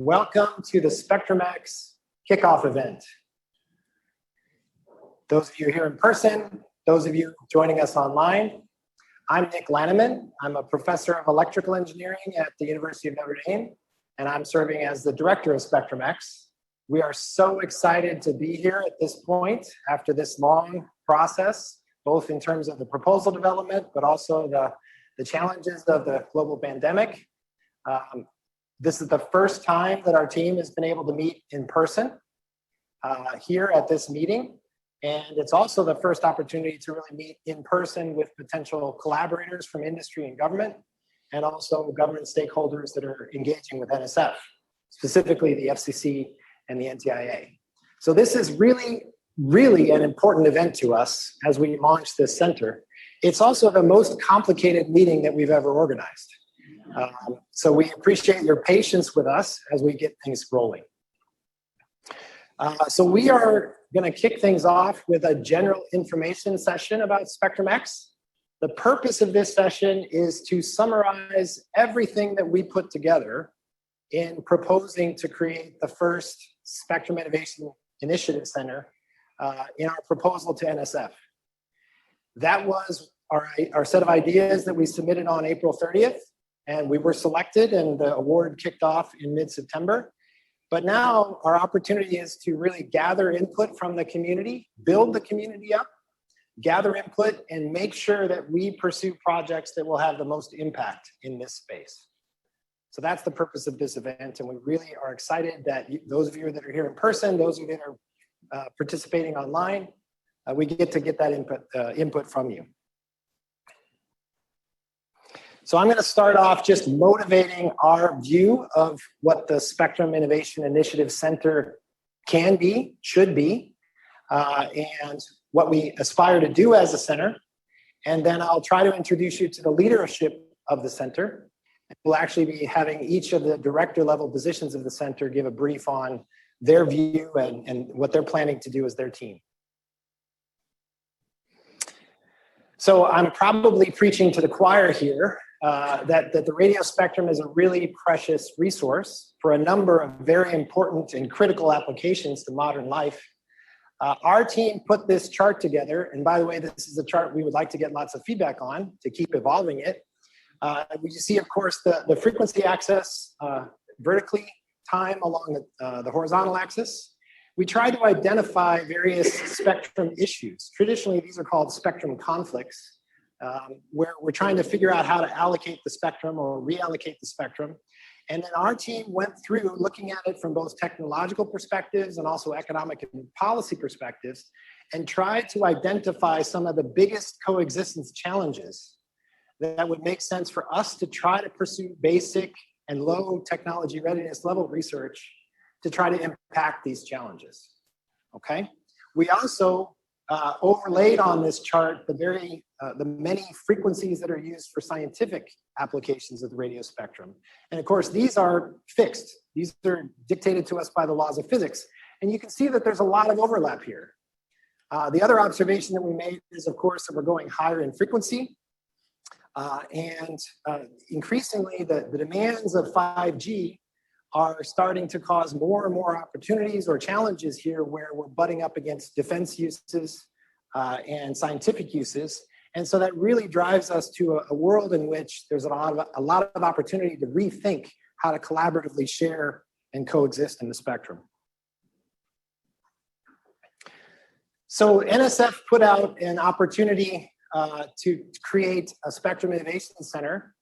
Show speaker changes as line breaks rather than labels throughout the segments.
Welcome to the SpectrumX kickoff event. Those of you here in person, those of you joining us online, I'm Nick Lanneman. I'm a professor of electrical engineering at the University of Notre Dame, and I'm serving as the director of SpectrumX. We are so excited to be here at this point after this long process, both in terms of the proposal development, but also the challenges of the global pandemic. This is the first time that our team has been able to meet in person here at this meeting. And it's also the first opportunity to really meet in person with potential collaborators from industry and government, and also government stakeholders that are engaging with NSF, specifically the FCC and the NTIA. So this is really an important event to us as we launch this center. It's also the most complicated meeting that we've ever organized. So we appreciate your patience with us as we get things rolling. So we are going to kick things off with a general information session about SpectrumX. The purpose of this session is to summarize everything that we put together in proposing to create the first Spectrum Innovation Initiative Center in our proposal to NSF. That was our set of ideas that we submitted on April 30th. And we were selected, and the award kicked off in mid-September. But now our opportunity is to really gather input from the community, build the community up, gather input, and make sure that we pursue projects that will have the most impact in this space. So that's the purpose of this event, and we really are excited that those of you that are here in person, those of you that are participating online, we get to get that input from you. So I'm going to start off just motivating our view of what the Spectrum Innovation Initiative Center can be, should be, and what we aspire to do as a center. And then I'll try to introduce you to the leadership of the center. We'll actually be having each of the director level positions of the center give a brief on their view and what they're planning to do as their team. So I'm probably preaching to the choir here. That the radio spectrum is a really precious resource for a number of very important and critical applications to modern life. Our team put this chart together, and by the way, this is a chart we would like to get lots of feedback on to keep evolving it. We see, of course, the frequency axis vertically, time along the horizontal axis. We try to identify various spectrum issues. Traditionally, these are called spectrum conflicts. Where we're trying to figure out how to allocate the spectrum or reallocate the spectrum. And then our team went through looking at it from both technological perspectives and also economic and policy perspectives, and tried to identify some of the biggest coexistence challenges that would make sense for us to try to pursue basic and low technology readiness level research to try to impact these challenges, okay? We also overlaid on this chart the many frequencies that are used for scientific applications of the radio spectrum. And of course, these are fixed. These are dictated to us by the laws of physics. And you can see that there's a lot of overlap here. The other observation that we made is, of course, that we're going higher in frequency. And increasingly, the demands of 5G are starting to cause more and more opportunities or challenges here where we're butting up against defense uses and scientific uses. And so that really drives us to a world in which there's a lot of opportunity to rethink how to collaboratively share and coexist in the spectrum. So NSF put out an opportunity to create a Spectrum Innovation Center.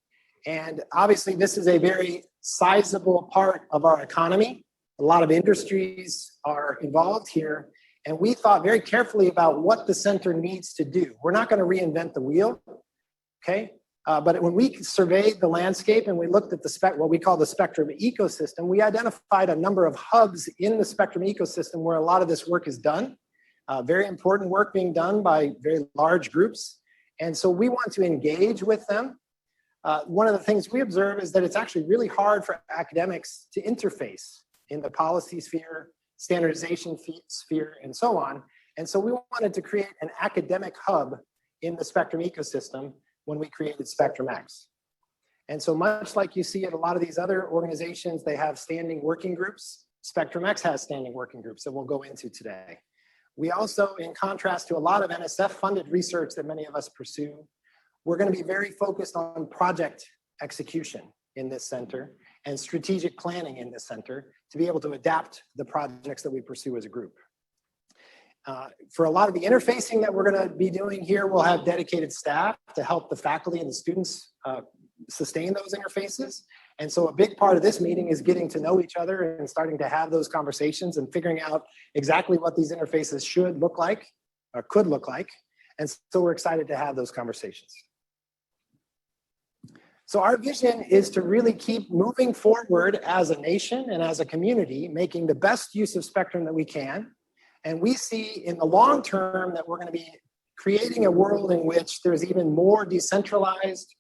And obviously, this is a very sizable part of our economy. A lot of industries are involved here. And we thought very carefully about what the center needs to do. We're not going to reinvent the wheel, okay? But when we surveyed the landscape and we looked at what we call the spectrum ecosystem, we identified a number of hubs in the spectrum ecosystem where a lot of this work is done. Very important work being done by very large groups. And so we want to engage with them. One of the things we observe is that it's actually really hard for academics to interface in the policy sphere, standardization sphere, and so on. And so we wanted to create an academic hub in the spectrum ecosystem when we created SpectrumX. And so much like you see at a lot of these other organizations, they have standing working groups. SpectrumX has standing working groups that we'll go into today. We also, in contrast to a lot of NSF-funded research that many of us pursue, we're going to be very focused on project execution in this center and strategic planning in this center to be able to adapt the projects that we pursue as a group. For a lot of the interfacing that we're going to be doing here, we'll have dedicated staff to help the faculty and the students sustain those interfaces. And so a big part of this meeting is getting to know each other and starting to have those conversations and figuring out exactly what these interfaces should look like or could look like. And so we're excited to have those conversations. So our vision is to really keep moving forward as a nation and as a community, making the best use of spectrum that we can. And we see in the long term that we're going to be creating a world in which there's even more decentralized,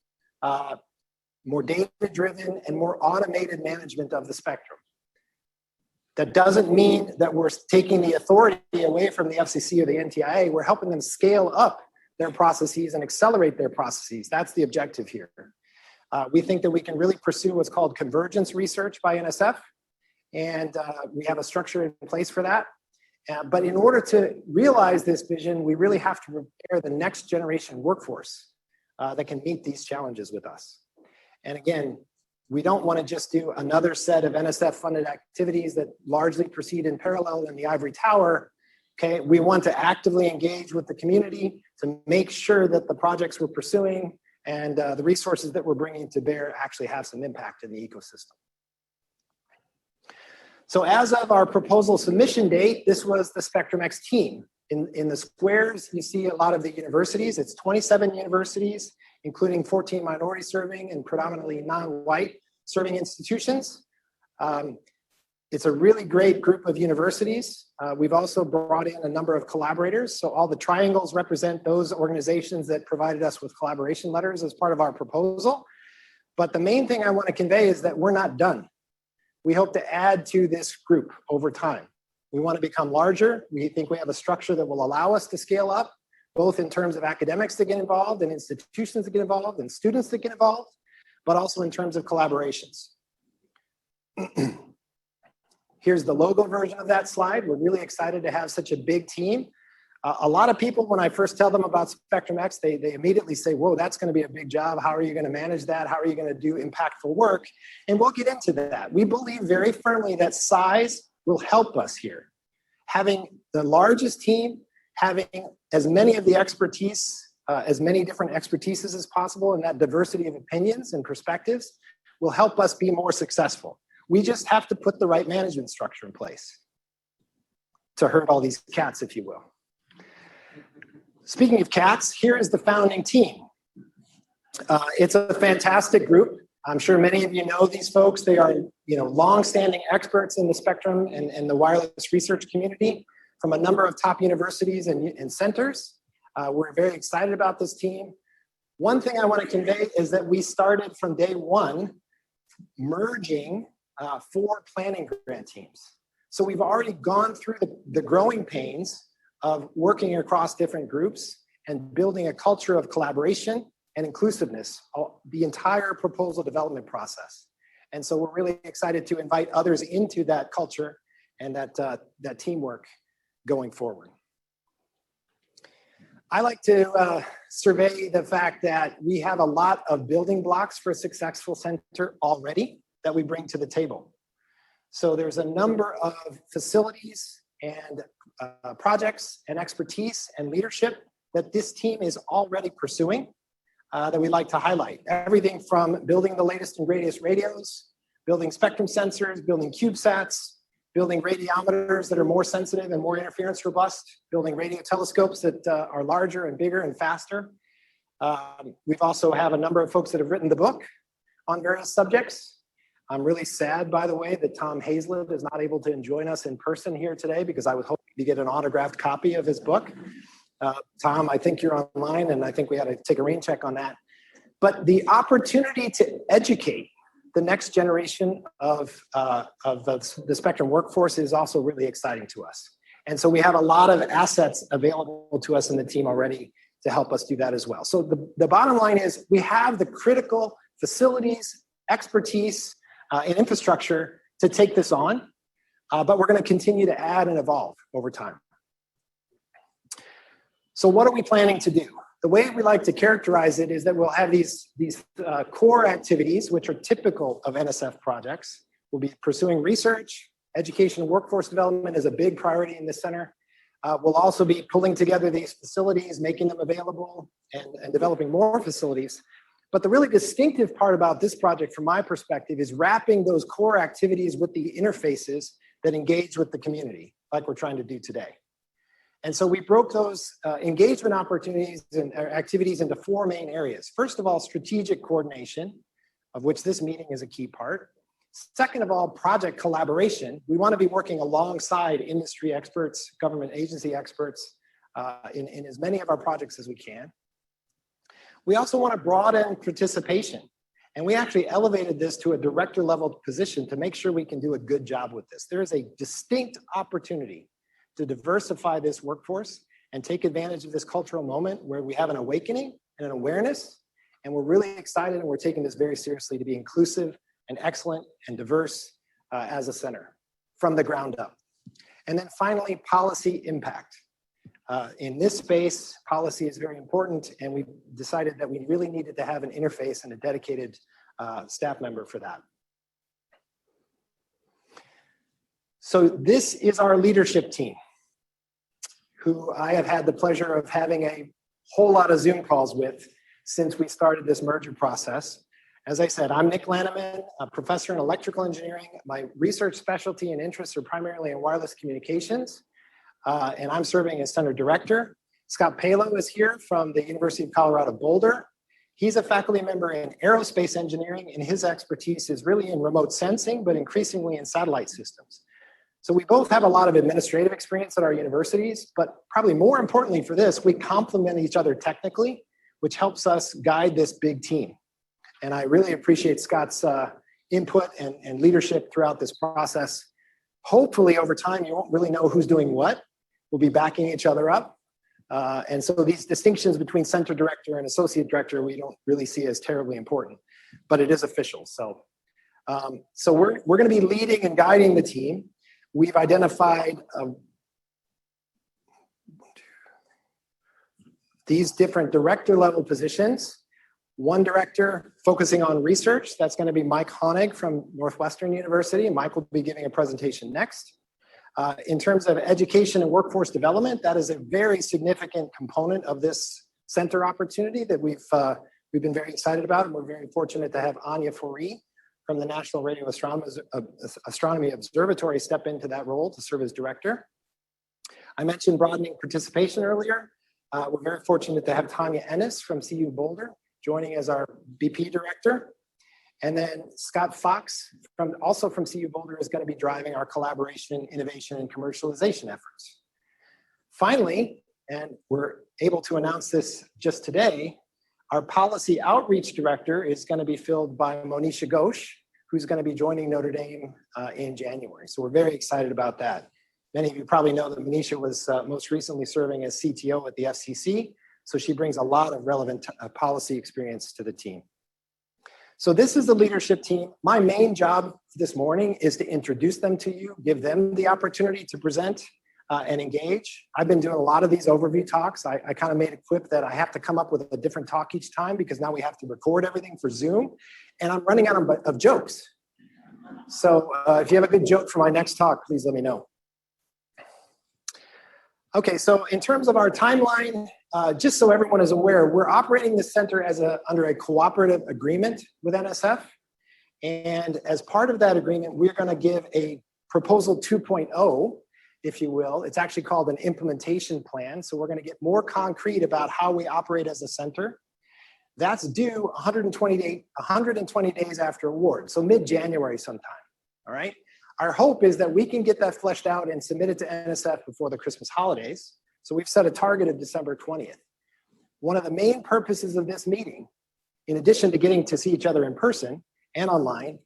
more data-driven, and more automated management of the spectrum. That doesn't mean that we're taking the authority away from the FCC or the NTIA. We're helping them scale up their processes and accelerate their processes. That's the objective here. We think that we can really pursue what's called convergence research by NSF, and we have a structure in place for that. But in order to realize this vision, we really have to prepare the next generation workforce that can meet these challenges with us. And again, we don't want to just do another set of NSF-funded activities that largely proceed in parallel in the ivory tower. Okay, we want to actively engage with the community to make sure that the projects we're pursuing and the resources that we're bringing to bear actually have some impact in the ecosystem. So as of our proposal submission date, this was the SpectrumX team. In the squares, you see a lot of the universities. It's 27 universities, including 14 minority serving and predominantly non-white serving institutions. It's a really great group of universities. We've also brought in a number of collaborators. So all the triangles represent those organizations that provided us with collaboration letters as part of our proposal. But the main thing I want to convey is that we're not done. We hope to add to this group over time. We want to become larger. We think we have a structure that will allow us to scale up, both in terms of academics that get involved and institutions that get involved and students that get involved, but also in terms of collaborations. Here's the logo version of that slide. We're really excited to have such a big team. A lot of people, when I first tell them about SpectrumX, they immediately say, whoa, that's going to be a big job. How are you going to manage that? How are you going to do impactful work? And we'll get into that. We believe very firmly that size will help us here. Having the largest team, having as many of the expertise, as many different expertises as possible, and that diversity of opinions and perspectives will help us be more successful. We just have to put the right management structure in place to herd all these cats, if you will. Speaking of cats, here is the founding team. It's a fantastic group. I'm sure many of you know these folks. They are, long-standing experts in the spectrum and the wireless research community from a number of top universities and centers. We're very excited about this team. One thing I want to convey is that we started from day one merging 4 planning grant teams. So we've already gone through the growing pains of working across different groups and building a culture of collaboration and inclusiveness, the entire proposal development process. And so we're really excited to invite others into that culture and that teamwork going forward. I like to survey the fact that we have a lot of building blocks for a successful center already that we bring to the table. So there's a number of facilities and projects and expertise and leadership that this team is already pursuing that we'd like to highlight. Everything from building the latest and greatest radios, building spectrum sensors, building CubeSats, building radiometers that are more sensitive and more interference robust, building radio telescopes that are larger and bigger and faster. We've also have a number of folks that have written the book on various subjects. I'm really sad, by the way, that Tom Hazlett is not able to join us in person here today because I was hoping to get an autographed copy of his book. Tom, I think you're online, and I think we had to take a rain check on that. But the opportunity to educate the next generation of the spectrum workforce is also really exciting to us. And so we have a lot of assets available to us in the team already to help us do that as well. So the bottom line is we have the critical facilities, expertise, and infrastructure to take this on, but we're going to continue to add and evolve over time. So what are we planning to do? The way we like to characterize it is that we'll have these core activities, which are typical of NSF projects. We'll be pursuing research, education, and workforce development is a big priority in this center. We'll also be pulling together these facilities, making them available, and developing more facilities. But the really distinctive part about this project, from my perspective, is wrapping those core activities with the interfaces that engage with the community, like we're trying to do today. And so we broke those engagement opportunities and activities into four main areas. First of all, strategic coordination, of which this meeting is a key part. Second of all, project collaboration. We want to be working alongside industry experts, government agency experts in as many of our projects as we can. We also want to broaden participation. And we actually elevated this to a director level position to make sure we can do a good job with this. There is a distinct opportunity to diversify this workforce and take advantage of this cultural moment where we have an awakening and an awareness. And we're really excited and we're taking this very seriously to be inclusive and excellent and diverse as a center from the ground up. And then finally, policy impact. In this space, policy is very important, and we decided that we really needed to have an interface and a dedicated staff member for that. So this is our leadership team, who I have had the pleasure of having a whole lot of Zoom calls with since we started this merger process. As I said, I'm Nick Lanneman, a professor in electrical engineering. My research specialty and interests are primarily in wireless communications, and I'm serving as center director. Scott Palo is here from the University of Colorado Boulder. He's a faculty member in aerospace engineering, and his expertise is really in remote sensing, but increasingly in satellite systems. So we both have a lot of administrative experience at our universities, but probably more importantly for this, we complement each other technically, which helps us guide this big team. And I really appreciate Scott's input and leadership throughout this process. Hopefully over time, you won't really know who's doing what. We'll be backing each other up. And so these distinctions between center director and associate director, we don't really see as terribly important, but it is official. So, we're going to be leading and guiding the team. We've identified these different director level positions. One director focusing on research, that's going to be Mike Honig from Northwestern University. Mike will be giving a presentation next. In terms of education and workforce development, that is a very significant component of this center opportunity that we've been very excited about, and we're very fortunate to have Anya Foree from the National Radio Astronomy Observatory step into that role to serve as director. I mentioned broadening participation earlier. We're very fortunate to have Tanya Ennis from CU Boulder joining as our BP director. And then Scott Fox, also from CU Boulder, is going to be driving our collaboration, innovation, and commercialization efforts. Finally, and we're able to announce this just today, our policy outreach director is going to be filled by Monisha Ghosh, who's going to be joining Notre Dame in January. So we're very excited about that. Many of you probably know that Monisha was most recently serving as CTO at the FCC, so she brings a lot of relevant policy experience to the team. So this is the leadership team. My main job this morning is to introduce them to you, give them the opportunity to present and engage. I've been doing a lot of these overview talks. I kind of made a quip that I have to come up with a different talk each time because now we have to record everything for Zoom, and I'm running out of jokes. So if you have a good joke for my next talk, please let me know. Okay, so in terms of our timeline, just so everyone is aware, we're operating the center under a cooperative agreement with NSF. And as part of that agreement, we're going to give a proposal 2.0, if you will. It's actually called an implementation plan. So we're going to get more concrete about how we operate as a center. That's due 120 days after award, so mid-January sometime, all right? Our hope is that we can get that fleshed out and submit it to NSF before the Christmas holidays. So we've set a target of December 20th. One of the main purposes of this meeting, in addition to getting to see each other in person and online,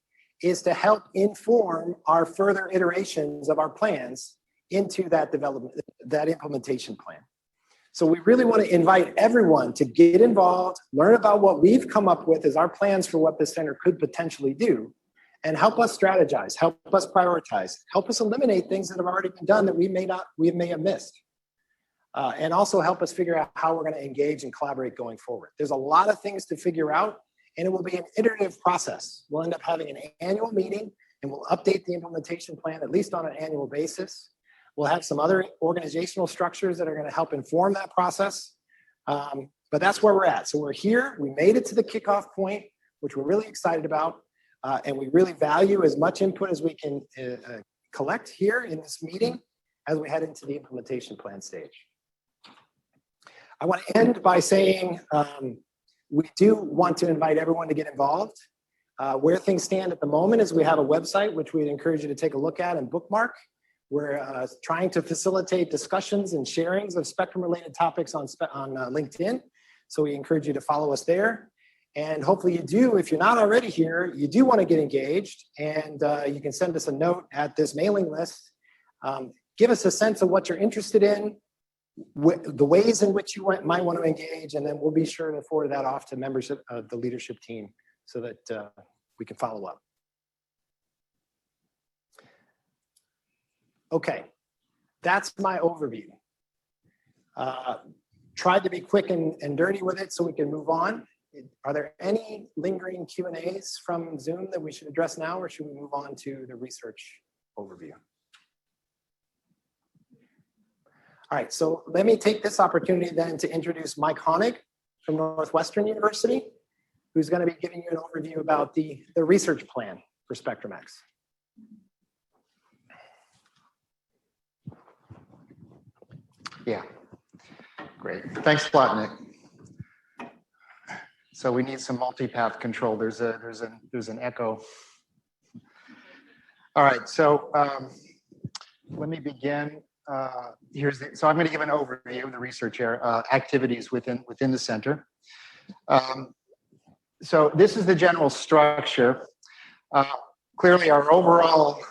is to help inform our further iterations of our plans into that development, that implementation plan. So we really want to invite everyone to get involved, learn about what we've come up with as our plans for what the center could potentially do, and help us strategize, help us prioritize, help us eliminate things that have already been done that we may have missed. And also help us figure out how we're going to engage and collaborate going forward. There's a lot of things to figure out, and it will be an iterative process. We'll end up having an annual meeting, and we'll update the implementation plan at least on an annual basis. We'll have some other organizational structures that are going to help inform that process. But that's where we're at. So we're here. We made it to the kickoff point, which we're really excited about. And we really value as much input as we can collect here in this meeting as we head into the implementation plan stage. I want to end by saying we do want to invite everyone to get involved. Where things stand at the moment is we have a website, which we'd encourage you to take a look at and bookmark. We're trying to facilitate discussions and sharings of Spectrum-related topics on LinkedIn. So we encourage you to follow us there. And hopefully you do, if you're not already here, you do want to get engaged. And you can send us a note at this mailing list. Give us a sense of what you're interested in, the ways in which you might want to engage, and then we'll be sure to forward that off to members of the leadership team so that we can follow up. Okay, that's my overview. Tried to be quick and dirty with it so we can move on. Are there any lingering Q&As from Zoom that we should address now, or should we move on to the research overview? All right, so let me take this opportunity then to introduce Mike Honig from Northwestern University, who's going to be giving you an overview about the research plan for SpectrumX.
Yeah, great. Thanks a lot, Nick. So we need some multipath control. There's an echo. All right, so let me begin. So I'm going to give an overview of the research activities within the center. So this is the general structure. Clearly, our overall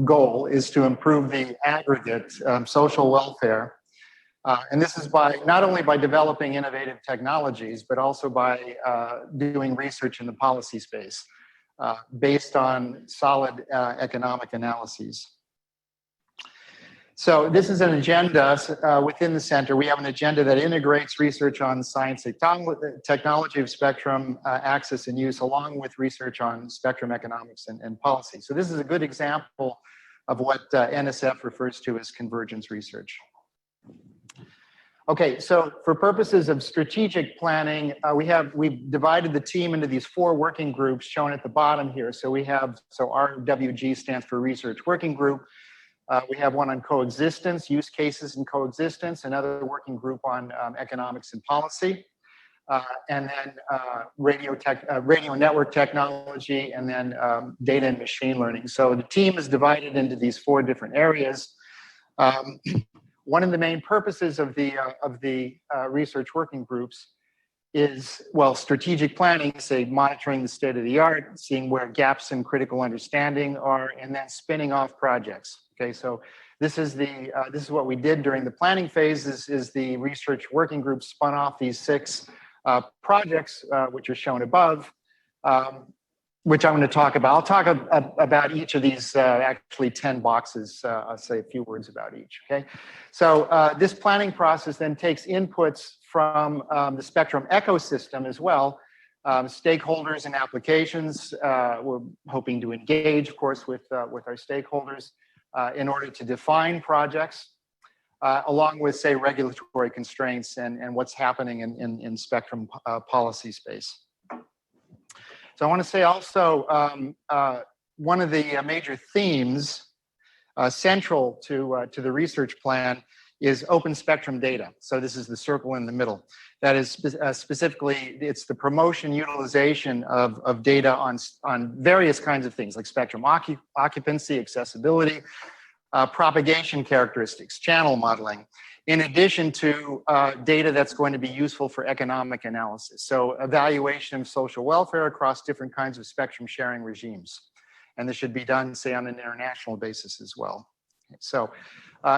goal is to improve the aggregate social welfare. And this is not only by developing innovative technologies, but also by doing research in the policy space based on solid economic analyses. So this is an agenda within the center. We have an agenda that integrates research on science technology of spectrum access and use, along with research on spectrum economics and policy. So this is a good example of what NSF refers to as convergence research. Okay, so for purposes of strategic planning, we've divided the team into these 4 working groups shown at the bottom here. So RWG stands for Research Working Group. We have one on coexistence, use cases and coexistence, another working group on economics and policy, and then radio network technology, and then data and machine learning. So the team is divided into these 4 different areas. One of the main purposes of the research working groups is, well, strategic planning, say monitoring the state of the art, seeing where gaps in critical understanding are, and then spinning off projects. Okay, so this is what we did during the planning phase. Is the research working group spun off these 6 projects, which are shown above, which I'm going to talk about. I'll talk about each of these, actually 10 boxes. I'll say a few words about each, okay? So this planning process then takes inputs from the Spectrum ecosystem as well, stakeholders and applications. We're hoping to engage, of course, with our stakeholders in order to define projects, along with, say, regulatory constraints and what's happening in spectrum policy space. So I want to say also, one of the major themes central to the research plan is open spectrum data. So this is the circle in the middle. That is specifically, it's the promotion, utilization of data on various kinds of things like spectrum occupancy, accessibility, propagation characteristics, channel modeling, in addition to data that's going to be useful for economic analysis. So evaluation of social welfare across different kinds of spectrum sharing regimes. And this should be done, say, on an international basis as well. So,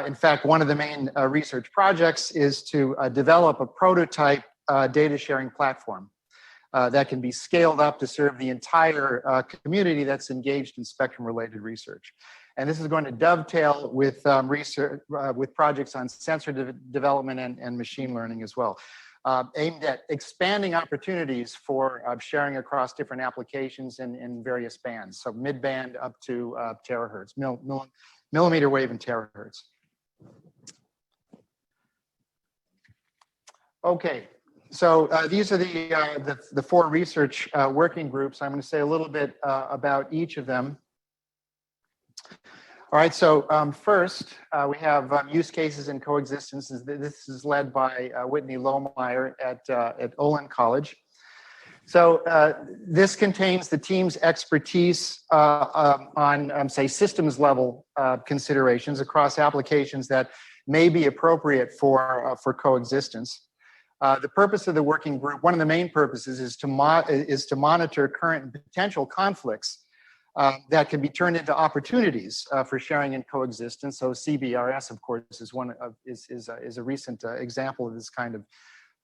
in fact, one of the main research projects is to develop a prototype data sharing platform that can be scaled up to serve the entire community that's engaged in spectrum-related research. And this is going to dovetail with research with projects on sensor development and machine learning as well, aimed at expanding opportunities for sharing across different applications in various bands, so mid-band up to terahertz, millimeter wave and terahertz. Okay, so these are the four research working groups. I'm going to say a little bit about each of them. All right, so first we have use cases and coexistence. This is led by Whitney Lohmeyer at Olin College. So this contains the team's expertise on, say, systems level considerations across applications that may be appropriate for coexistence. The purpose of the working group, one of the main purposes, is to monitor current and potential conflicts that can be turned into opportunities for sharing and coexistence. So CBRS, of course, is a recent example of this kind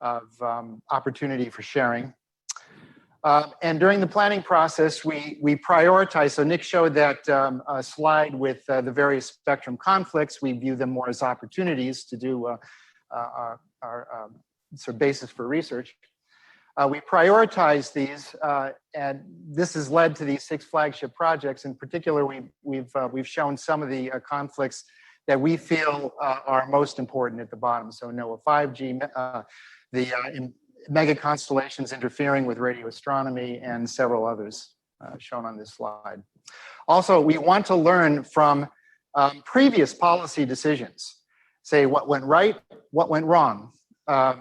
of opportunity for sharing. And during the planning process, we prioritize. So Nick showed that slide with the various spectrum conflicts. We view them more as opportunities to do our sort of basis for research. We prioritize these, and this has led to these 6 flagship projects. In particular, we've shown some of the conflicts that we feel are most important at the bottom. So NOAA 5G, the mega constellations interfering with radio astronomy, and several others shown on this slide. Also, we want to learn from previous policy decisions. Say what went right, what went wrong.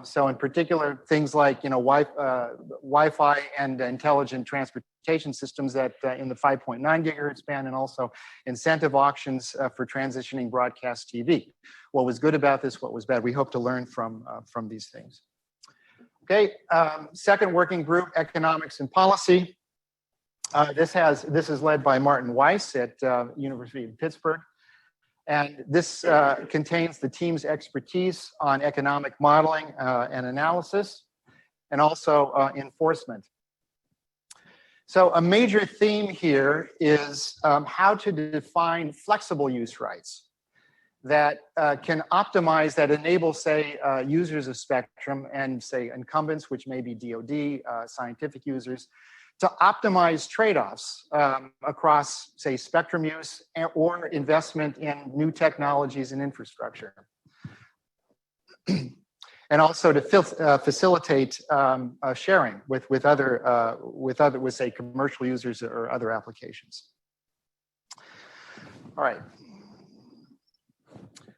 So in particular, things like Wi-Fi and intelligent transportation systems that in the 5.9 gigahertz band, and also incentive auctions for transitioning broadcast TV. What was good about this? What was bad? We hope to learn from these things. Okay, second working group, economics and policy. This is led by Martin Weiss at University of Pittsburgh. And this contains the team's expertise on economic modeling and analysis, and also enforcement. So a major theme here is how to define flexible use rights that can optimize, that enable, say, users of spectrum and, say, incumbents, which may be DoD, scientific users, to optimize trade-offs across, say, spectrum use or investment in new technologies and infrastructure. And also to facilitate sharing with say, commercial users or other applications. All right.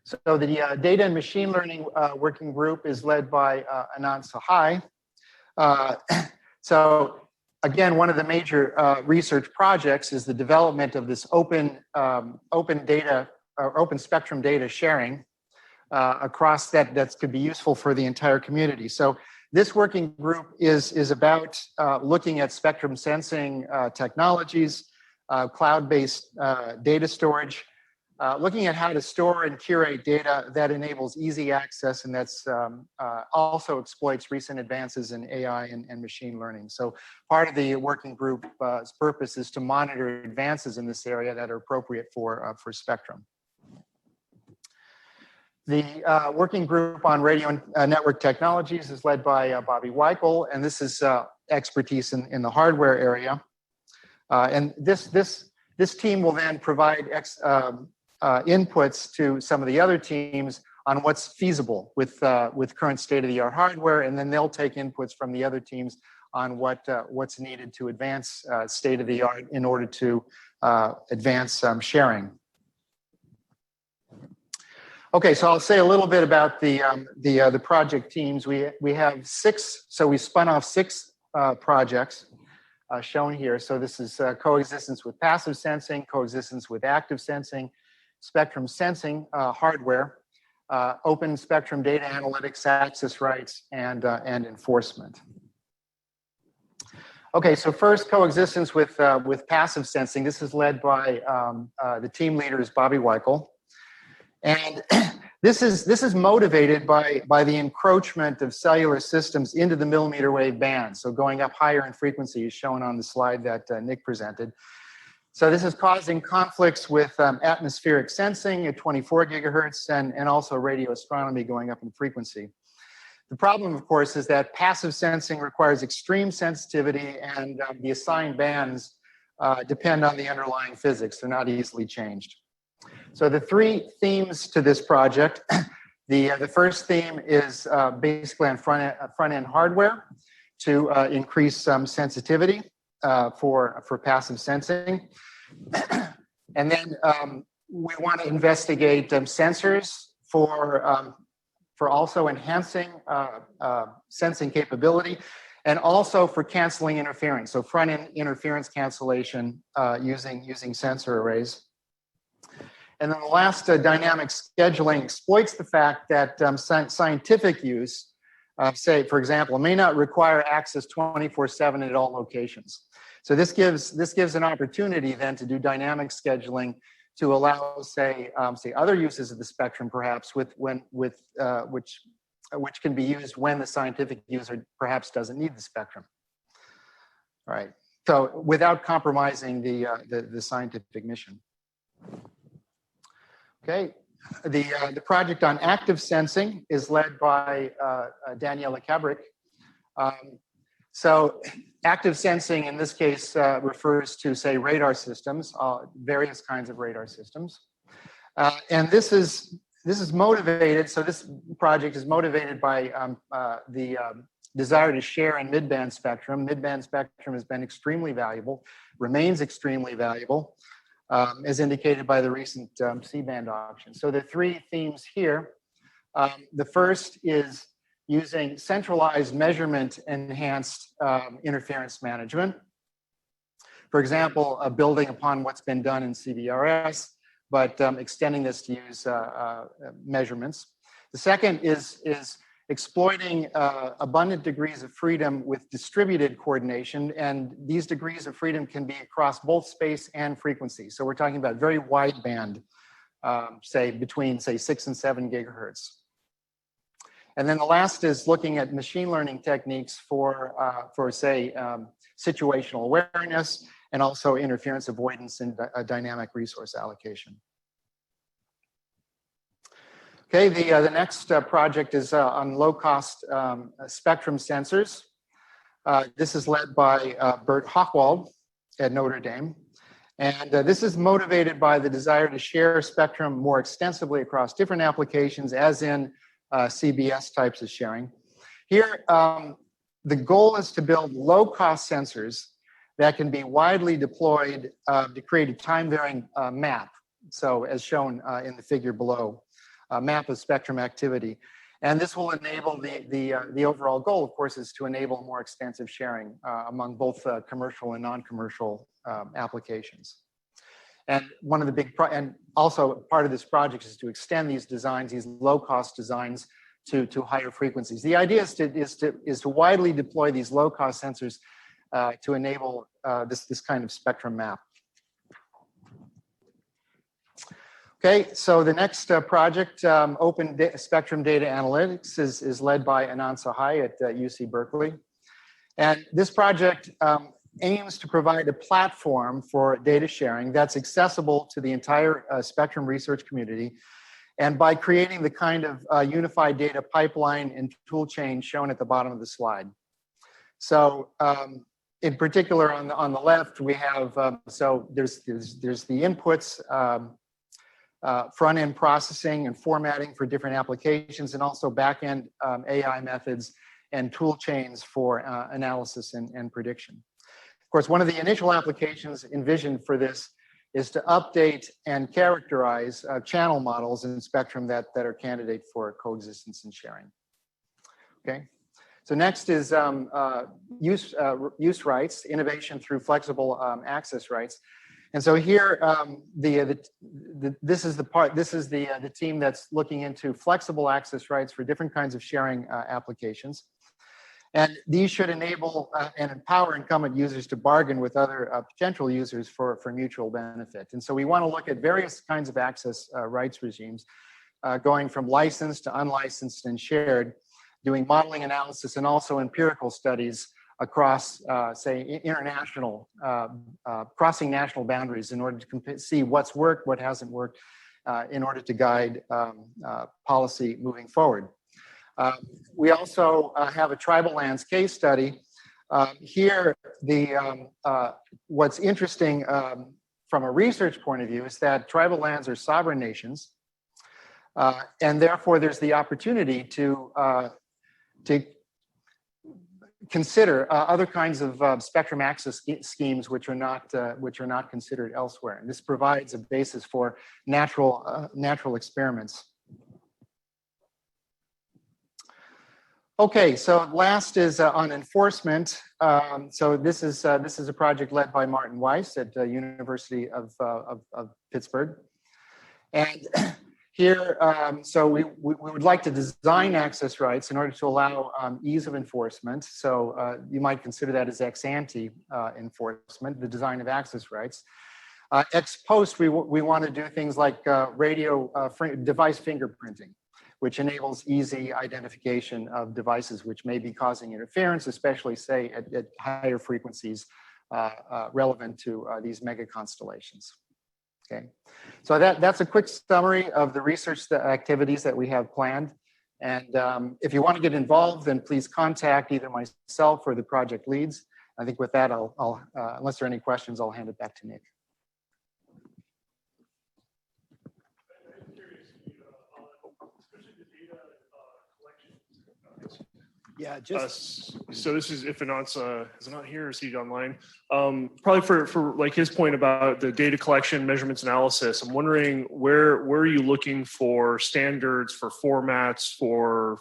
So the data and machine learning working group is led by Anand Sahai. So again, one of the major research projects is the development of this open data or open spectrum data sharing across that could be useful for the entire community. So this working group is about looking at spectrum sensing technologies, cloud-based data storage, looking at how to store and curate data that enables easy access, and that's also exploits recent advances in AI and machine learning. So part of the working group's purpose is to monitor advances in this area that are appropriate for spectrum. The working group on radio and network technologies is led by Bobby Weichel, and this is expertise in the hardware area. And this team will then provide inputs to some of the other teams on what's feasible with current state-of-the-art hardware, and then they'll take inputs from the other teams on what's needed to advance state-of-the-art in order to advance sharing. Okay, so I'll say a little bit about the project teams. We have 6, so we spun off 6 projects shown here. So this is coexistence with passive sensing, coexistence with active sensing, spectrum sensing hardware, open spectrum data analytics, access rights, and enforcement. Okay, so first, coexistence with passive sensing. This is led by the team leader is Bobby Weichel. And this is motivated by the encroachment of cellular systems into the millimeter wave band. So going up higher in frequency is shown on the slide that Nick presented. So this is causing conflicts with atmospheric sensing at 24 gigahertz and also radio astronomy going up in frequency. The problem, of course, is that passive sensing requires extreme sensitivity, and the assigned bands depend on the underlying physics. They're not easily changed. So the three themes to this project, the first theme is basically on front-end hardware to increase some sensitivity for passive sensing. And then we want to investigate sensors for also enhancing sensing capability, and also for canceling interference. So front-end interference cancellation using sensor arrays. And then the last, dynamic scheduling, exploits the fact that scientific use, say, for example, may not require access 24/7 at all locations. So this gives an opportunity then to do dynamic scheduling to allow, say other uses of the spectrum, perhaps which can be used when the scientific user perhaps doesn't need the spectrum. All right. So without compromising the scientific mission. Okay. The project on active sensing is led by Daniela Kabrick. So active sensing in this case refers to, say, radar systems, various kinds of radar systems. And this is motivated, so this project is motivated by the desire to share in mid-band spectrum. Mid-band spectrum has been extremely valuable, remains extremely valuable, as indicated by the recent C-band auction. So the three themes here, the first is using centralized measurement enhanced interference management. For example, building upon what's been done in CBRS, but extending this to use measurements. The second is exploiting abundant degrees of freedom with distributed coordination, and these degrees of freedom can be across both space and frequency. So we're talking about very wide band, say between 6 and 7 gigahertz. And then the last is looking at machine learning techniques for say, situational awareness and also interference avoidance and dynamic resource allocation. Okay, the next project is on low-cost spectrum sensors. This is led by Bert Hochwald at Notre Dame. And this is motivated by the desire to share spectrum more extensively across different applications, as in CBS types of sharing. Here, the goal is to build low-cost sensors that can be widely deployed to create a time-varying map. So as shown in the figure below, a map of spectrum activity. And this will enable the overall goal, of course, is to enable more extensive sharing among both commercial and non-commercial applications. And one of the big, and also part of this project is to extend these designs, these low-cost designs, to higher frequencies. The idea is to widely deploy these low-cost sensors to enable this kind of spectrum map. Okay, so the next project, Open Spectrum Data Analytics, is led by Anand Sahai at UC Berkeley. And this project aims to provide a platform for data sharing that's accessible to the entire spectrum research community, and by creating the kind of unified data pipeline and tool chain shown at the bottom of the slide. So in particular on the left, we have, so there's the inputs, front-end processing and formatting for different applications, and also back-end AI methods and tool chains for analysis and prediction. Of course, one of the initial applications envisioned for this is to update and characterize channel models in spectrum that are candidate for coexistence and sharing. Okay, so next is use rights, innovation through flexible access rights. And so here, this is the team that's looking into flexible access rights for different kinds of sharing applications. And these should enable and empower incumbent users to bargain with other potential users for mutual benefit. And so we want to look at various kinds of access rights regimes going from licensed to unlicensed and shared, doing modeling analysis and also empirical studies across, say, international, crossing national boundaries in order to see what's worked, what hasn't worked, in order to guide policy moving forward. We also have a tribal lands case study. Here, what's interesting from a research point of view is that tribal lands are sovereign nations, and therefore there's the opportunity to consider other kinds of spectrum access schemes which are not considered elsewhere. And this provides a basis for natural experiments. Okay, so last is on enforcement. So this is a project led by Martin Weiss at the University of Pittsburgh, and here, so we would like to design access rights in order to allow ease of enforcement. So you might consider that as ex ante enforcement, the design of access rights. Ex post, we want to do things like radio device fingerprinting, which enables easy identification of devices which may be causing interference, especially, say, at higher frequencies relevant to these mega constellations. Okay, so that's a quick summary of the research activities that we have planned. And if you want to get involved, then please contact either myself or the project leads. I think with that, unless there are any questions, I'll hand it back to Nick.
Yeah, just
so this is if Anant's is not here, is he online? Probably for like his point about the data collection, measurements, analysis. I'm wondering where are you looking for standards, for formats, for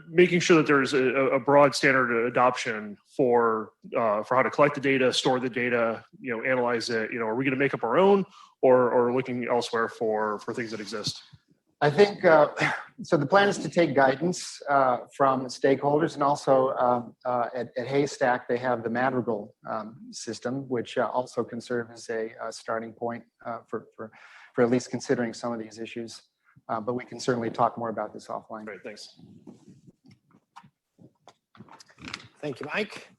making sure that there's a broad standard adoption for how to collect the data, store the data, analyze it. Are we going to make up our own, or looking elsewhere for things that exist?
I think, so the plan is to take guidance from stakeholders, and also at Haystack, they have the Madrigal system, which also can serve as a starting point for at least considering some of these issues. But we can certainly talk more about this offline.
Great, thanks.
Thank you, Mike.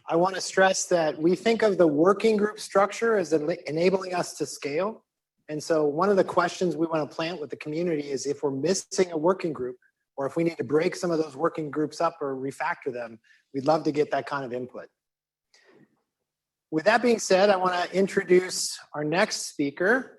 I want to stress that we think of the working group structure as enabling us to scale. And so one of the questions we want to plant with the community is if we're missing a working group, or if we need to break some of those working groups up or refactor them, we'd love to get that kind of input. With that being said, I want to introduce our next speaker,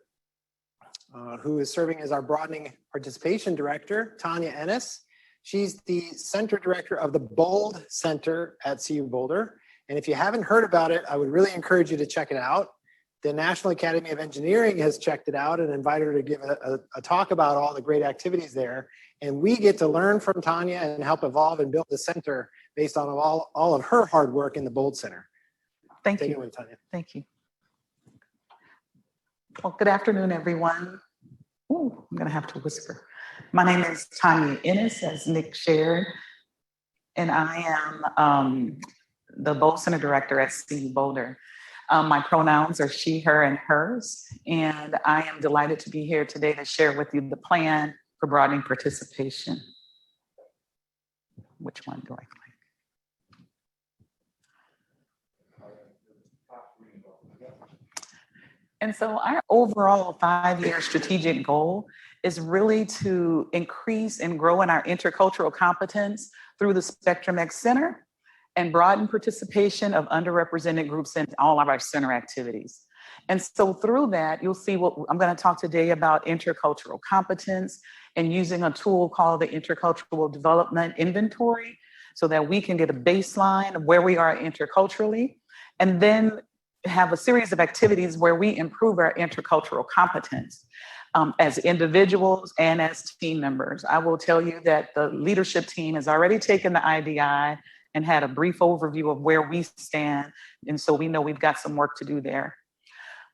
who is serving as our Broadening Participation Director, Tanya Ennis. She's the Center Director of the BOLD Center at CU Boulder. And if you haven't heard about it, I would really encourage you to check it out. The National Academy of Engineering has checked it out and invited her to give a talk about all the great activities there. And we get to learn from Tanya and help evolve and build the center based on all of her hard work in the BOLD Center.
Thank
Take
you.
it away, Tanya.
Thank you. Well, good afternoon, everyone. Ooh, I'm going to have to whisper. My name is Tanya Ennis, as Nick shared, and I am the BOLD Center Director at CU Boulder. My pronouns are she, her, and hers, and I am delighted to be here today to share with you the plan for broadening participation. Which one do I click? And so our overall 5-year strategic goal is really to increase and grow in our intercultural competence through the SpectrumX Center and broaden participation of underrepresented groups in all of our center activities. And so through that, you'll see what I'm going to talk today about intercultural competence and using a tool called the Intercultural Development Inventory so that we can get a baseline of where we are interculturally, and then have a series of activities where we improve our intercultural competence as individuals and as team members. I will tell you that the leadership team has already taken the IDI and had a brief overview of where we stand. And so we know we've got some work to do there.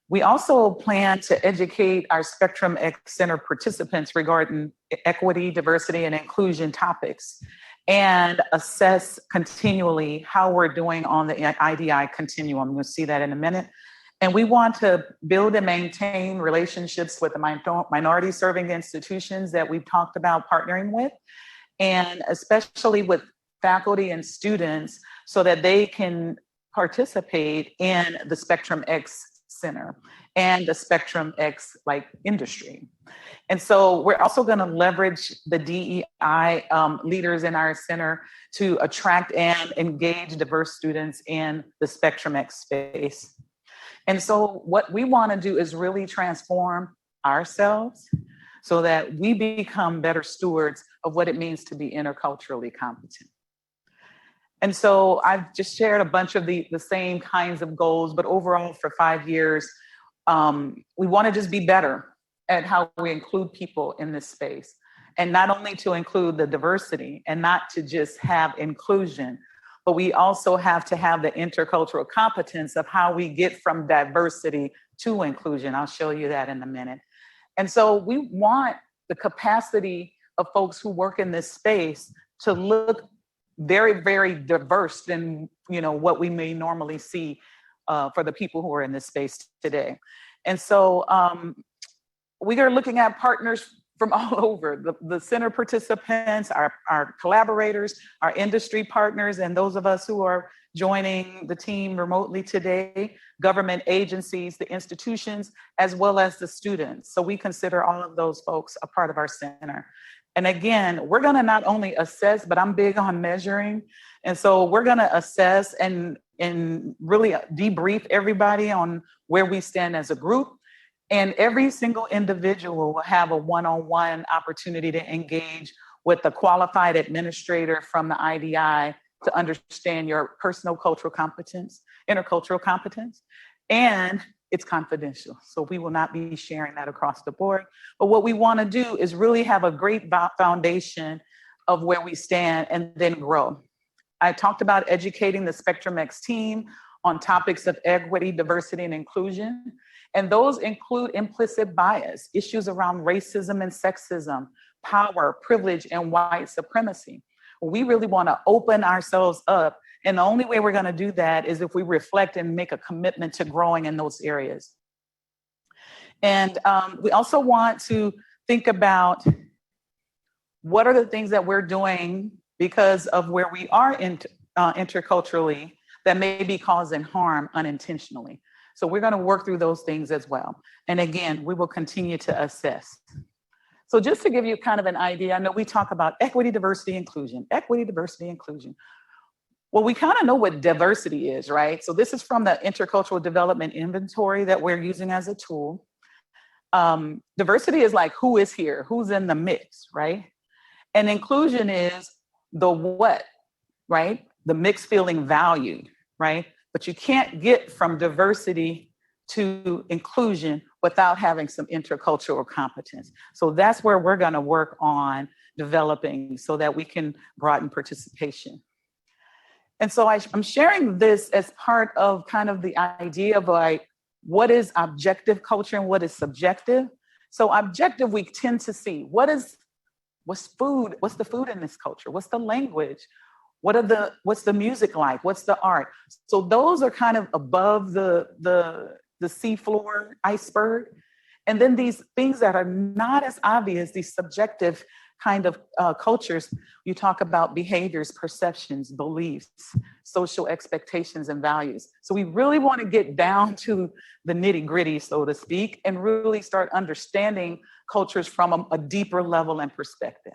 We also plan to educate our SpectrumX Center participants regarding equity, diversity, and inclusion topics, and assess continually how we're doing on the IDI continuum. You'll see that in a minute. And we want to build and maintain relationships with the minority serving institutions that we've talked about partnering with, and especially with faculty and students so that they can participate in the SpectrumX Center and the SpectrumX industry. And so we're also going to leverage the DEI leaders in our center to attract and engage diverse students in the SpectrumX space. And so what we want to do is really transform ourselves so that we become better stewards of what it means to be interculturally competent. And so I've just shared a bunch of the same kinds of goals, but overall for 5 years, we want to just be better at how we include people in this space. And not only to include the diversity and not to just have inclusion, but we also have to have the intercultural competence of how we get from diversity to inclusion. I'll show you that in a minute. And so we want the capacity of folks who work in this space to look very, very diverse than what we may normally see for the people who are in this space today. And so we are looking at partners from all over, the center participants, our collaborators, our industry partners, and those of us who are joining the team remotely today, government agencies, the institutions, as well as the students. So we consider all of those folks a part of our center. And again, we're going to not only assess, but I'm big on measuring. And so we're going to assess and really debrief everybody on where we stand as a group. And every single individual will have a one-on-one opportunity to engage with a qualified administrator from the IDI to understand your personal cultural competence, intercultural competence, and it's confidential. So we will not be sharing that across the board. But what we want to do is really have a great foundation of where we stand and then grow. I talked about educating the SpectrumX team on topics of equity, diversity, and inclusion. And those include implicit bias, issues around racism and sexism, power, privilege, and white supremacy. We really want to open ourselves up. And the only way we're going to do that is if we reflect and make a commitment to growing in those areas. And we also want to think about what are the things that we're doing because of where we are interculturally that may be causing harm unintentionally. So we're going to work through those things as well. And again, we will continue to assess. So just to give you kind of an idea, I know we talk about equity, diversity, inclusion, equity, diversity, inclusion. Well, we kind of know what diversity is, right? So this is from the Intercultural Development Inventory that we're using as a tool. Diversity is like who is here, who's in the mix, right? And inclusion is the what, right? The mix feeling valued, right? But you can't get from diversity to inclusion without having some intercultural competence. So that's where we're going to work on developing so that we can broaden participation. And so I'm sharing this as part of kind of the idea of what is objective culture and what is subjective. So objective, we tend to see what's food, what's the food in this culture? What's the language? What's the music like? What's the art? So those are kind of above the seafloor iceberg. And then these things that are not as obvious, these subjective kind of cultures, you talk about behaviors, perceptions, beliefs, social expectations, and values. So we really want to get down to the nitty gritty, so to speak, and really start understanding cultures from a deeper level and perspective.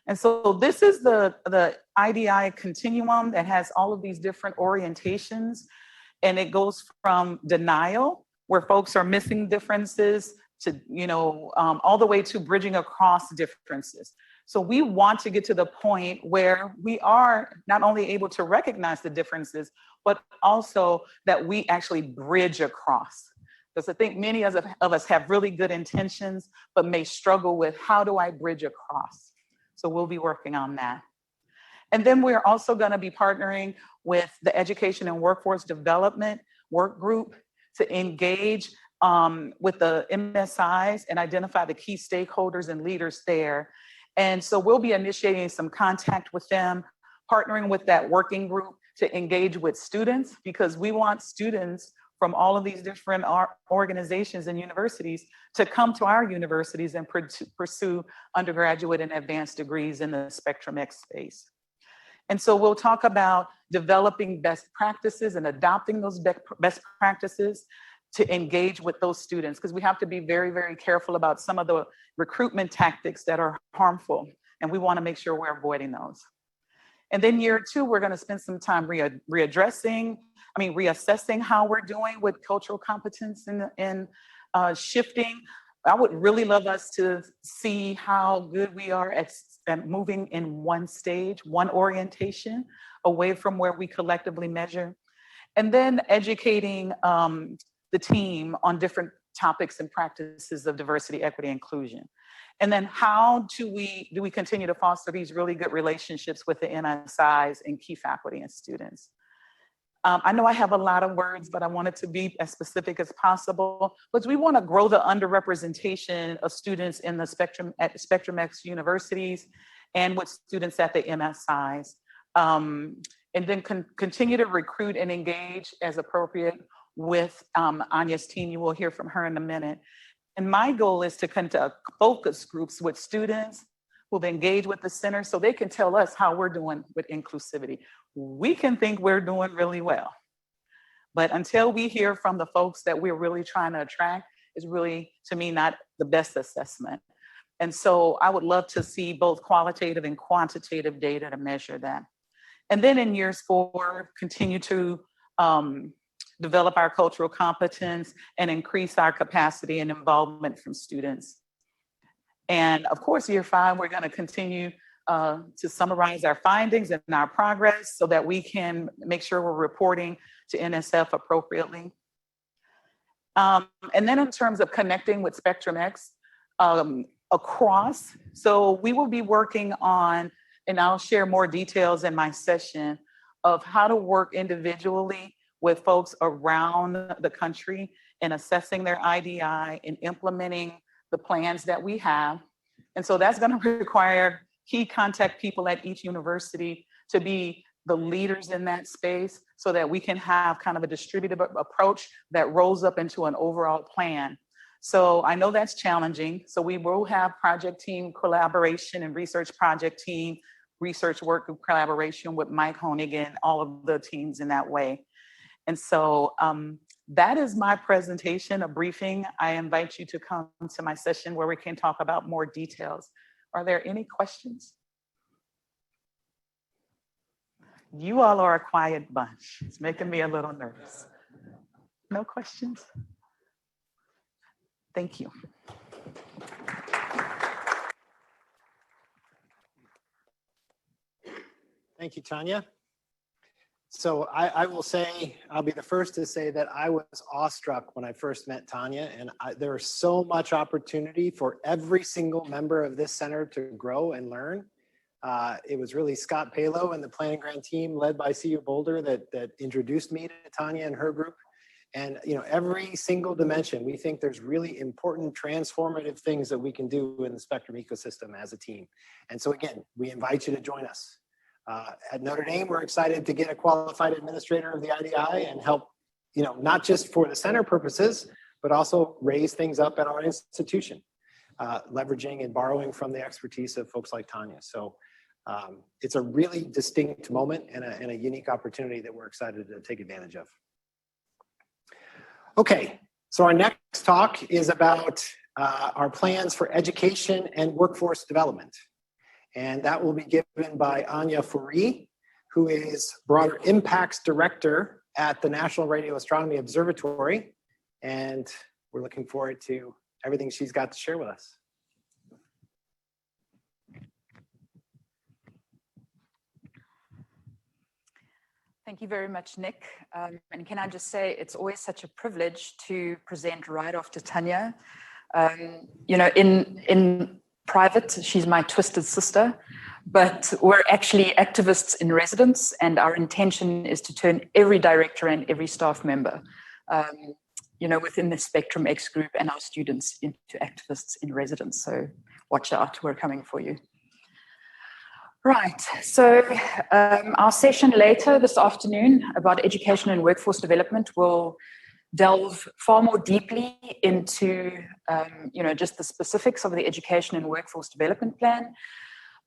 And so this is the IDI continuum that has all of these different orientations. And it goes from denial, where folks are missing differences, to, all the way to bridging across differences. So we want to get to the point where we are not only able to recognize the differences, but also that we actually bridge across. Because I think many of us have really good intentions, but may struggle with how do I bridge across? So we'll be working on that. And then we're also going to be partnering with the Education and Workforce Development Work Group to engage with the MSIs and identify the key stakeholders and leaders there. And so we'll be initiating some contact with them, partnering with that working group to engage with students, because we want students from all of these different organizations and universities to come to our universities and pursue undergraduate and advanced degrees in the SpectrumX space. And so we'll talk about developing best practices and adopting those best practices to engage with those students, because we have to be very, very careful about some of the recruitment tactics that are harmful, and we want to make sure we're avoiding those. And then year 2, we're going to spend some time reassessing how we're doing with cultural competence and shifting. I would really love us to see how good we are at moving in one stage, one orientation, away from where we collectively measure. And then educating the team on different topics and practices of diversity, equity, inclusion. And then how do we continue to foster these really good relationships with the MSIs and key faculty and students? I know I have a lot of words, but I wanted to be as specific as possible, because we want to grow the underrepresentation of students in the spectrum at SpectrumX universities and with students at the MSIs. And then continue to recruit and engage as appropriate with Anya's team. You will hear from her in a minute. And my goal is to conduct focus groups with students who've engaged with the center so they can tell us how we're doing with inclusivity. We can think we're doing really well, but until we hear from the folks that we're really trying to attract, is really, to me, not the best assessment. And so I would love to see both qualitative and quantitative data to measure that. And then in years 4, continue to develop our cultural competence and increase our capacity and involvement from students. And of course, year 5, we're going to continue to summarize our findings and our progress so that we can make sure we're reporting to NSF appropriately. And then in terms of connecting with SpectrumX across, so we will be working on, and I'll share more details in my session, of how to work individually with folks around the country and assessing their IDI and implementing the plans that we have. And so that's going to require key contact people at each university to be the leaders in that space so that we can have kind of a distributive approach that rolls up into an overall plan. So I know that's challenging. So we will have project team collaboration and research project team, research work group collaboration with Mike Honig and all of the teams in that way. And so that is my presentation, a briefing. I invite you to come to my session where we can talk about more details. Are there any questions? You all are a quiet bunch. It's making me a little nervous. No questions? Thank you.
Thank you, Tanya. So I will say, I'll be the first to say that I was awestruck when I first met Tanya, and there is so much opportunity for every single member of this center to grow and learn. It was really Scott Palo and the planning grant team led by CU Boulder that introduced me to Tanya and her group. And every single dimension, we think there's really important transformative things that we can do in the Spectrum ecosystem as a team. And so again, we invite you to join us. At Notre Dame, we're excited to get a qualified administrator of the IDI and help, not just for the center purposes, but also raise things up at our institution, leveraging and borrowing from the expertise of folks like Tanya. So it's a really distinct moment and a unique opportunity that we're excited to take advantage of. Okay, so our next talk is about our plans for education and workforce development. And that will be given by Anya Fourie, who is Broader Impacts Director at the National Radio Astronomy Observatory. And we're looking forward to everything she's got to share with us.
Thank you very much, Nick. And can I just say, it's always such a privilege to present right after Tanya. In private, she's my twisted sister, but we're actually activists in residence, and our intention is to turn every director and every staff member, within the SpectrumX group and our students into activists in residence. So watch out, we're coming for you. Right, so our session later this afternoon about education and workforce development will delve far more deeply into, just the specifics of the education and workforce development plan.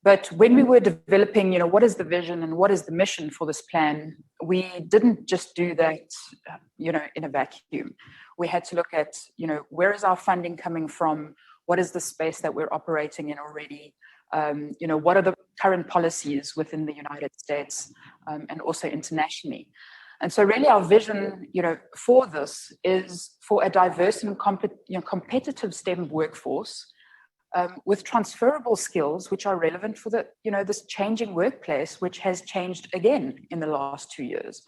But when we were developing, what is the vision and what is the mission for this plan, we didn't just do that, in a vacuum. We had to look at, where is our funding coming from? What is the space that we're operating in already? What are the current policies within the United States and also internationally? And so really our vision, for this is for a diverse and competitive STEM workforce with transferable skills which are relevant for the, this changing workplace, which has changed again in the last 2 years.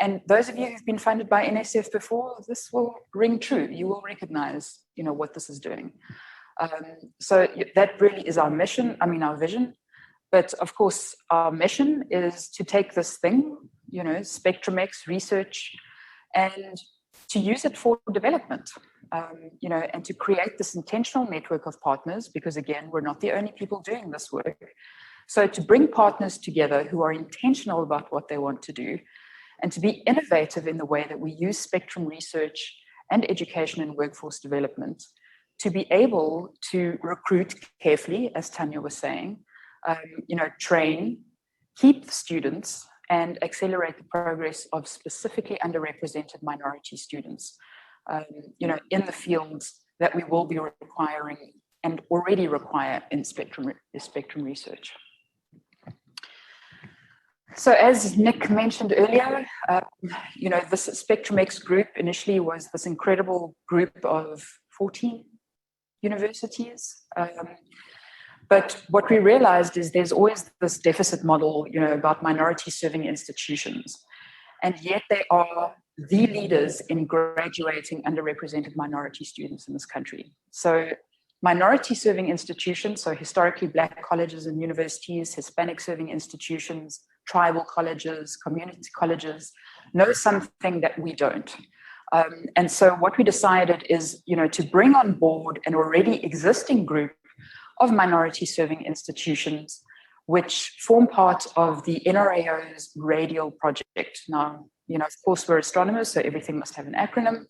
And those of you who've been funded by NSF before, this will ring true. You will recognize, what this is doing. So that really is our vision. But of course, our mission is to take this thing, SpectrumX research, and to use it for development, and to create this intentional network of partners, because again, we're not the only people doing this work. So to bring partners together who are intentional about what they want to do, and to be innovative in the way that we use spectrum research and education and workforce development to be able to recruit carefully, as Tanya was saying, train, keep students, and accelerate the progress of specifically underrepresented minority students, in the fields that we will be requiring and already require in spectrum research. So as Nick mentioned earlier, this SpectrumX group initially was this incredible group of 14 universities. But what we realized is there's always this deficit model, about minority serving institutions. And yet they are the leaders in graduating underrepresented minority students in this country. So minority serving institutions, so historically Black colleges and universities, Hispanic serving institutions, tribal colleges, community colleges, know something that we don't. And so what we decided is, to bring on board an already existing group of minority serving institutions, which form part of the NRAO's radial project. Now, of course, we're astronomers, so everything must have an acronym.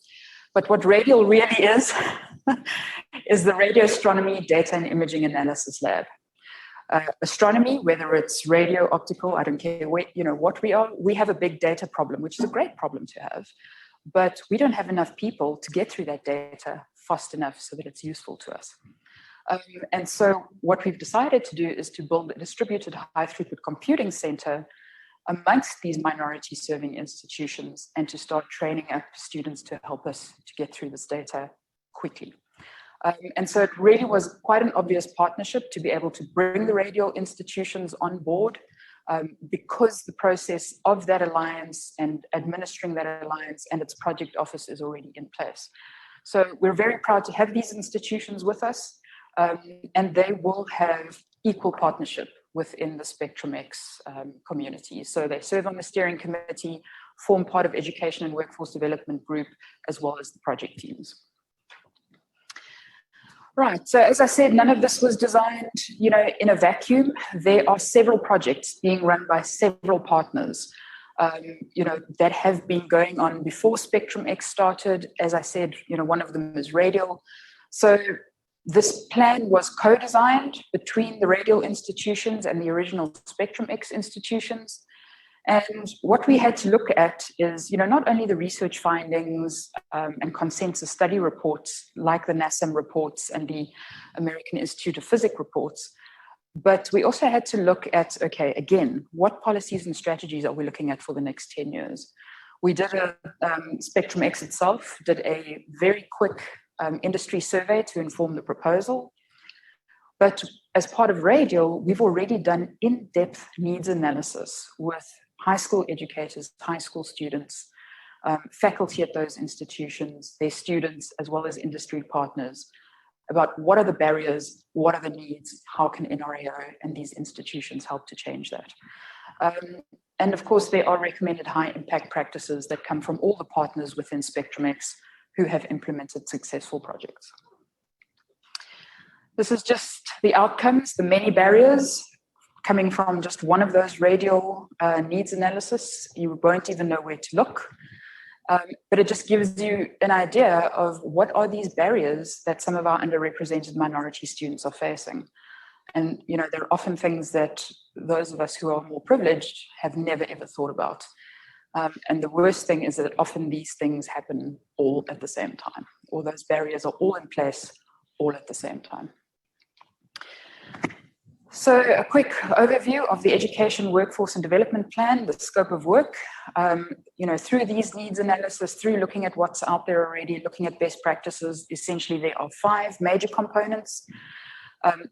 But what radial really is, is the Radio Astronomy Data and Imaging Analysis Lab. Astronomy, whether it's radio, optical, I don't care what we are, we have a big data problem, which is a great problem to have. But we don't have enough people to get through that data fast enough so that it's useful to us. And so what we've decided to do is to build a distributed high-throughput computing center amongst these minority serving institutions and to start training up students to help us to get through this data quickly. And so it really was quite an obvious partnership to be able to bring the radial institutions on board, because the process of that alliance and administering that alliance and its project office is already in place. So we're very proud to have these institutions with us, and they will have equal partnership within the SpectrumX community. So they serve on the steering committee, form part of education and workforce development group, as well as the project teams. Right, so as I said, none of this was designed, in a vacuum. There are several projects being run by several partners, that have been going on before SpectrumX started. As I said, one of them is radial. So this plan was co-designed between the radial institutions and the original SpectrumX institutions. And what we had to look at is, not only the research findings and consensus study reports like the NASAM reports and the American Institute of Physics reports, but we also had to look at, okay, again, what policies and strategies are we looking at for the next 10 years? We did SpectrumX itself did a very quick industry survey to inform the proposal. But as part of radial, we've already done in-depth needs analysis with high school educators, high school students, faculty at those institutions, their students, as well as industry partners, about what are the barriers, what are the needs, how can NRAO and these institutions help to change that. And of course, there are recommended high impact practices that come from all the partners within SpectrumX who have implemented successful projects. This is just the outcomes, the many barriers. coming from just one of those radial needs analysis, you won't even know where to look. But it just gives you an idea of what are these barriers that some of our underrepresented minority students are facing. And, you know, there are often things that those of us who are more privileged have never, ever thought about. And the worst thing is that often these things happen all at the same time, or those barriers are all in place all at the same time. So a quick overview of the Education Workforce and Development Plan, the scope of work. You know, through these needs analysis, through looking at what's out there already, looking at best practices, essentially there are 5 major components.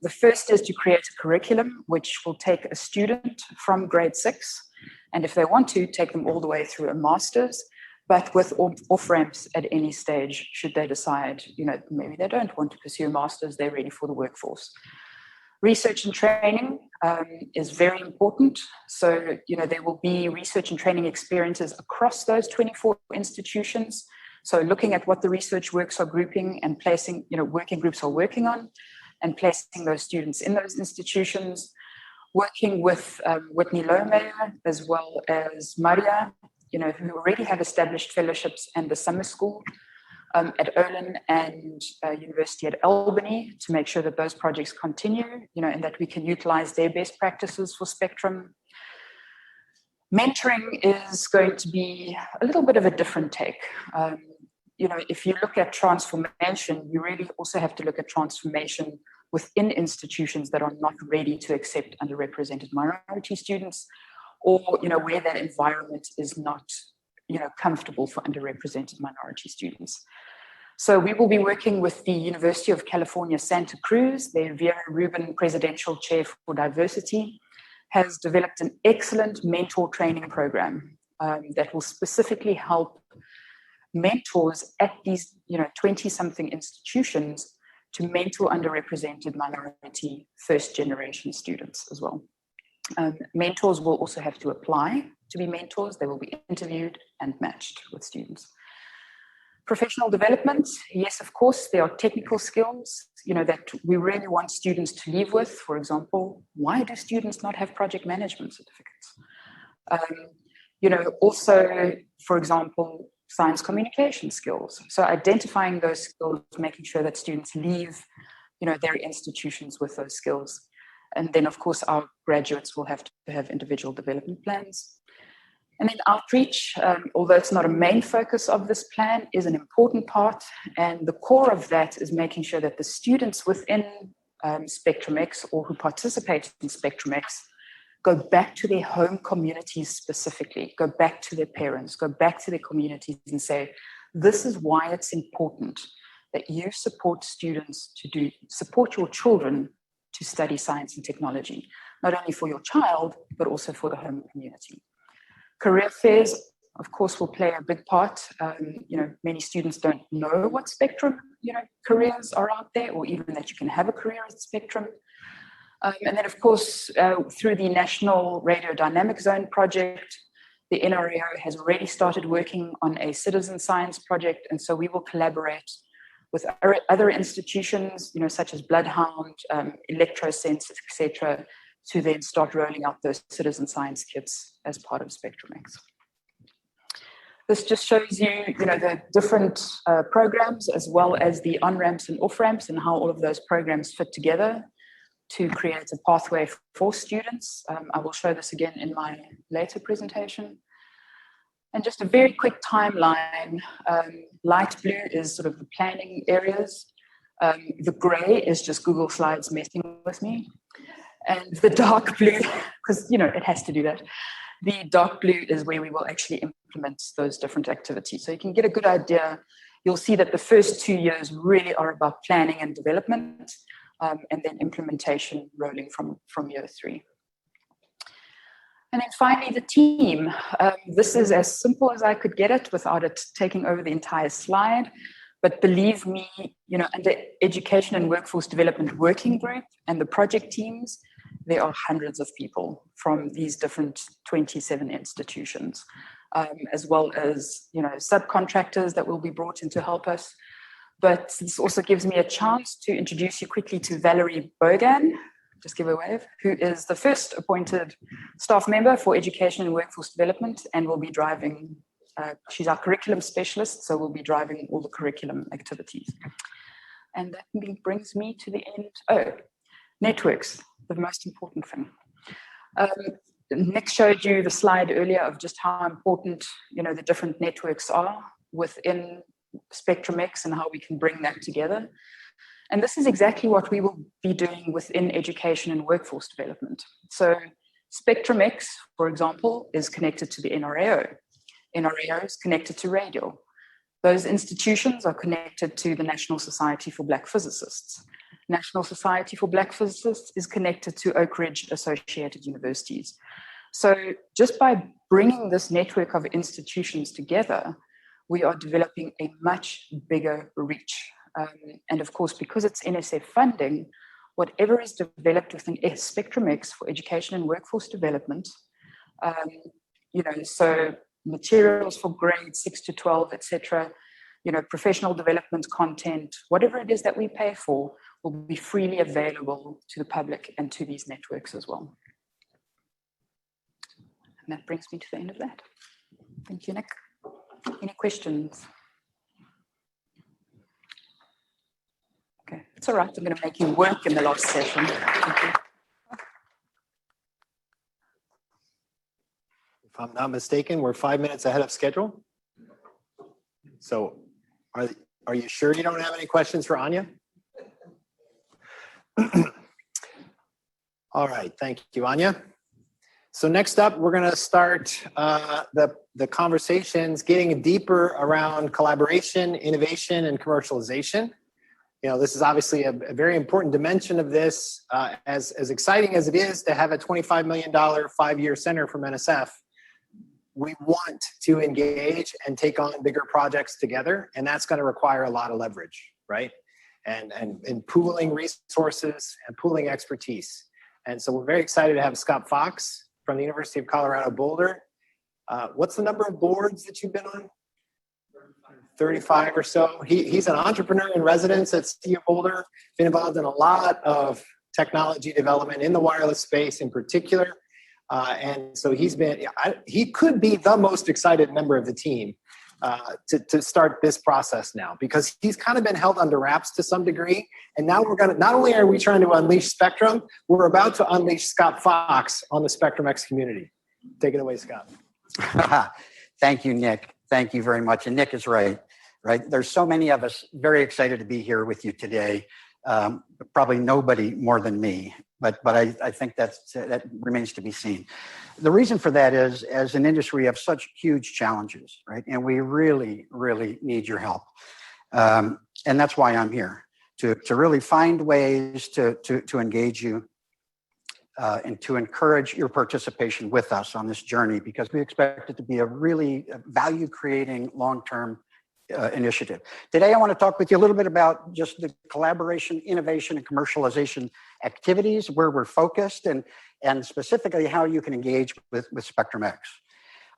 The first is to create a curriculum which will take a student from grade 6, and if they want to, take them all the way through a master's, but with off-ramps at any stage, should they decide, you know, maybe they don't want to pursue a master's, they're ready for the workforce. Research and training is very important. So, you know, there will be research and training experiences across those 24 institutions. So looking at what the research works are grouping and placing, you know, working groups are working on and placing those students in those institutions, working with Whitney Lohmeyer as well as Maria, you know, who already have established fellowships and the summer school at Olin and University at Albany to make sure that those projects continue, you know, and that we can utilize their best practices for Spectrum. Mentoring is going to be a little bit of a different take. You know, if you look at transformation, you really also have to look at transformation within institutions that are not ready to accept underrepresented minority students, or, you know, where that environment is not, you know, comfortable for underrepresented minority students. So we will be working with the University of California, Santa Cruz. Their Vera Rubin Presidential Chair for Diversity has developed an excellent mentor training program that will specifically help mentors at these, you know, 20-something institutions to mentor underrepresented minority first-generation students as well. Mentors will also have to apply to be mentors. They will be interviewed and matched with students. Professional development, yes, of course, there are technical skills, you know, that we really want students to leave with. For example, why do students not have project management certificates? You know, also, for example, science communication skills. So identifying those skills, making sure that students leave, you know, their institutions with those skills. And then, of course, our graduates will have to have individual development plans. And then outreach, although it's not a main focus of this plan, is an important part. And the core of that is making sure that the students within SpectrumX or who participate in SpectrumX go back to their home communities specifically, go back to their parents, go back to their communities and say, this is why it's important that you support students support your children to study science and technology, not only for your child, but also for the home community. Career fairs, of course, will play a big part. You know, many students don't know what Spectrum, you know, careers are out there, or even that you can have a career at Spectrum. And then, of course, through the National Radio Dynamic Zone project, the NRAO has already started working on a citizen science project, and so we will collaborate with other institutions, you know, such as Bloodhound, Electrosense, etc., to then start rolling out those citizen science kits as part of SpectrumX. This just shows you, you know, the different programs as well as the on-ramps and off-ramps and how all of those programs fit together to create a pathway for students. I will show this again in my later presentation. And just a very quick timeline. Light blue is sort of the planning areas. The gray is just Google Slides messing with me. And the dark blue, because, you know, it has to do that. The dark blue is where we will actually implement those different activities. So you can get a good idea. You'll see that the first 2 years really are about planning and development, and then implementation rolling from year 3. And then finally, the team. This is as simple as I could get it without it taking over the entire slide. But believe me, you know, under Education and Workforce Development Working Group and the project teams, there are hundreds of people from these different 27 institutions, as well as, you know, subcontractors that will be brought in to help us. But this also gives me a chance to introduce you quickly to Valerie Bogan, just give a wave, who is the first appointed staff member for education and workforce development and will be driving, she's our curriculum specialist, so we'll be driving all the curriculum activities. And that brings me to the end. Oh, networks, the most important thing. Nick showed you the slide earlier of just how important, the different networks are within SpectrumX and how we can bring that together. And this is exactly what we will be doing within education and workforce development. So SpectrumX, for example, is connected to the NRAO. NRAO is connected to radio. Those institutions are connected to the National Society for Black Physicists. National Society for Black Physicists is connected to Oak Ridge Associated Universities. So just by bringing this network of institutions together, we are developing a much bigger reach. And of course, because it's NSF funding, whatever is developed within SpectrumX for education and workforce development, so materials for grades 6 to 12, etc., professional development content, whatever it is that we pay for will be freely available to the public and to these networks as well. And that brings me to the end of that. Thank you, Nick. Any questions? Okay, it's all right. I'm going to make you work in the last session. Thank you.
If I'm not mistaken, we're 5 minutes ahead of schedule. So are you sure you don't have any questions for Anya? All right, thank you, Anya. So next up, we're going to start the conversations getting deeper around collaboration, innovation, and commercialization. This is obviously a very important dimension of this. As exciting as it is to have a $25 million 5-year center from NSF, we want to engage and take on bigger projects together, and that's going to require a lot of leverage, right? And pooling resources and pooling expertise. And so we're very excited to have Scott Fox from the University of Colorado Boulder. What's the number of boards that you've been on? 35 or so. He's an entrepreneur in residence at CU Boulder, been involved in a lot of technology development in the wireless space in particular. And so he could be the most excited member of the team to start this process now, because he's kind of been held under wraps to some degree. And now not only are we trying to unleash Spectrum, we're about to unleash Scott Fox on the SpectrumX community. Take it away, Scott.
Thank you, Nick. Thank you very much. And Nick is right? There's so many of us very excited to be here with you today. Probably nobody more than me, but I think that remains to be seen. The reason for that is, as an industry, we have such huge challenges, right? And we really, really need your help. And that's why I'm here, to really find ways to engage you and to encourage your participation with us on this journey, because we expect it to be a really value-creating long-term initiative. Today, I want to talk with you a little bit about just the collaboration, innovation, and commercialization activities, where we're focused, and specifically how you can engage with SpectrumX.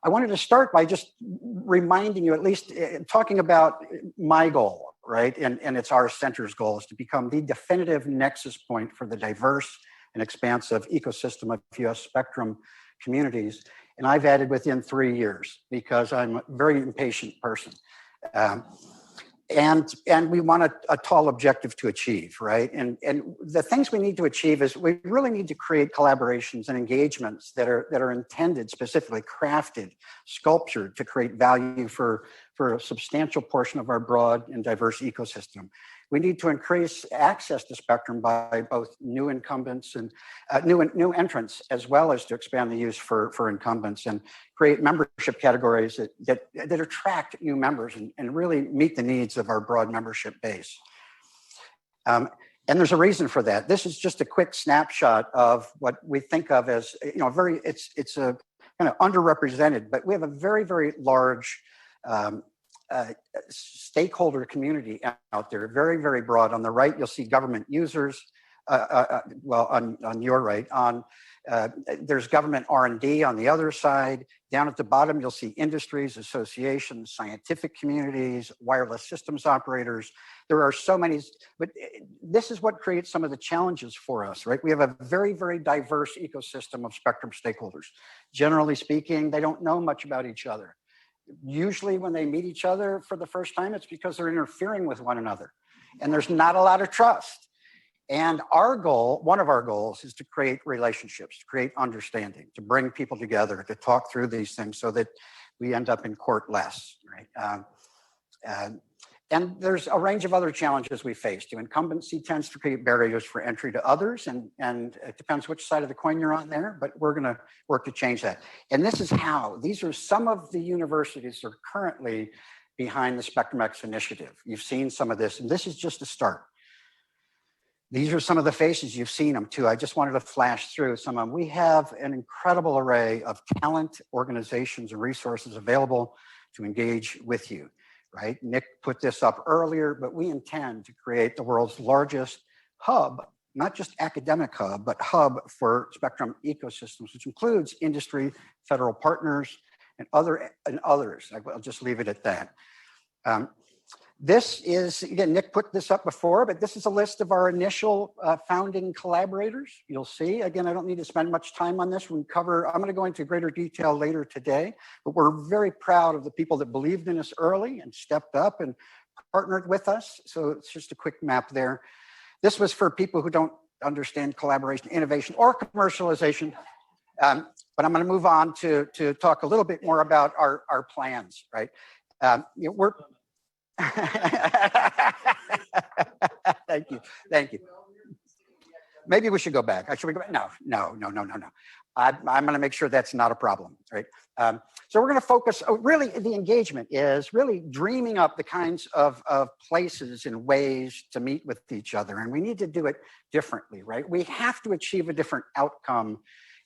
I wanted to start by just reminding you, at least talking about my goal, right? And it's our center's goal, is to become the definitive nexus point for the diverse and expansive ecosystem of US Spectrum communities. And I've added within 3 years, because I'm a very impatient person. And we want a tall objective to achieve, right? And the things we need to achieve is we really need to create collaborations and engagements that are intended, specifically crafted, sculptured to create value for a substantial portion of our broad and diverse ecosystem. We need to increase access to Spectrum by both new incumbents and new entrants, as well as to expand the use for incumbents, and create membership categories that attract new members and really meet the needs of our broad membership base. And there's a reason for that. This is just a quick snapshot of what we think of as, it's a kind of underrepresented, but we have a very, very large stakeholder community out there, very, very broad. On the right, you'll see government users. On your right, on There's government R&D on the other side. Down at the bottom, you'll see industries, associations, scientific communities, wireless systems operators. There are so many, but this is what creates some of the challenges for us, right? We have a very, very diverse ecosystem of spectrum stakeholders. Generally speaking, they don't know much about each other. Usually when they meet each other for the first time, it's because they're interfering with one another. And there's not a lot of trust. And our goal, one of our goals, is to create relationships, to create understanding, to bring people together, to talk through these things so that we end up in court less, right? And there's a range of other challenges we face. Incumbency tends to create barriers for entry to others, and it depends which side of the coin you're on there, but we're gonna work to change that. And this is how. These are some of the universities that are currently behind the SpectrumX initiative. You've seen some of this, and this is just a start. These are some of the faces, you've seen them too. I just wanted to flash through some of them. We have an incredible array of talent, organizations, and resources available to engage with you, right? Nick put this up earlier, but we intend to create the world's largest hub, not just academic hub, but hub for spectrum ecosystems, which includes industry, federal partners, and others. I'll just leave it at that. This is, again, Nick put this up before, but this is a list of our initial founding collaborators. You'll see, again, I don't need to spend much time on this. I'm going to go into greater detail later today, but we're very proud of the people that believed in us early and stepped up and partnered with us. So it's just a quick map there. This was for people who don't understand collaboration, innovation, or commercialization. But I'm going to move on to talk a little bit more about our plans, right? We're Thank you. Maybe we should go back. Should we go back? No. I'm going to make sure that's not a problem, right? So we're going to focus, really the engagement is really dreaming up the kinds of places and ways to meet with each other. And we need to do it differently, right? We have to achieve a different outcome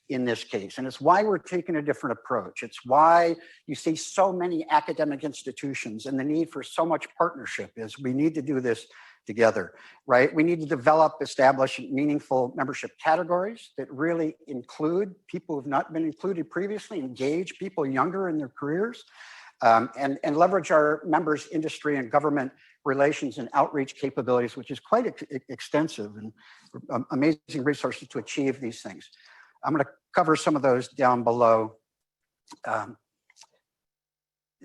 in this case. And it's why we're taking a different approach. It's why you see so many academic institutions and the need for so much partnership is we need to do this together, right? We need to develop, establish meaningful membership categories that really include people who have not been included previously, engage people younger in their careers, and leverage our members' industry and government relations and outreach capabilities, which is quite extensive and amazing resources to achieve these things. I'm going to cover some of those down below.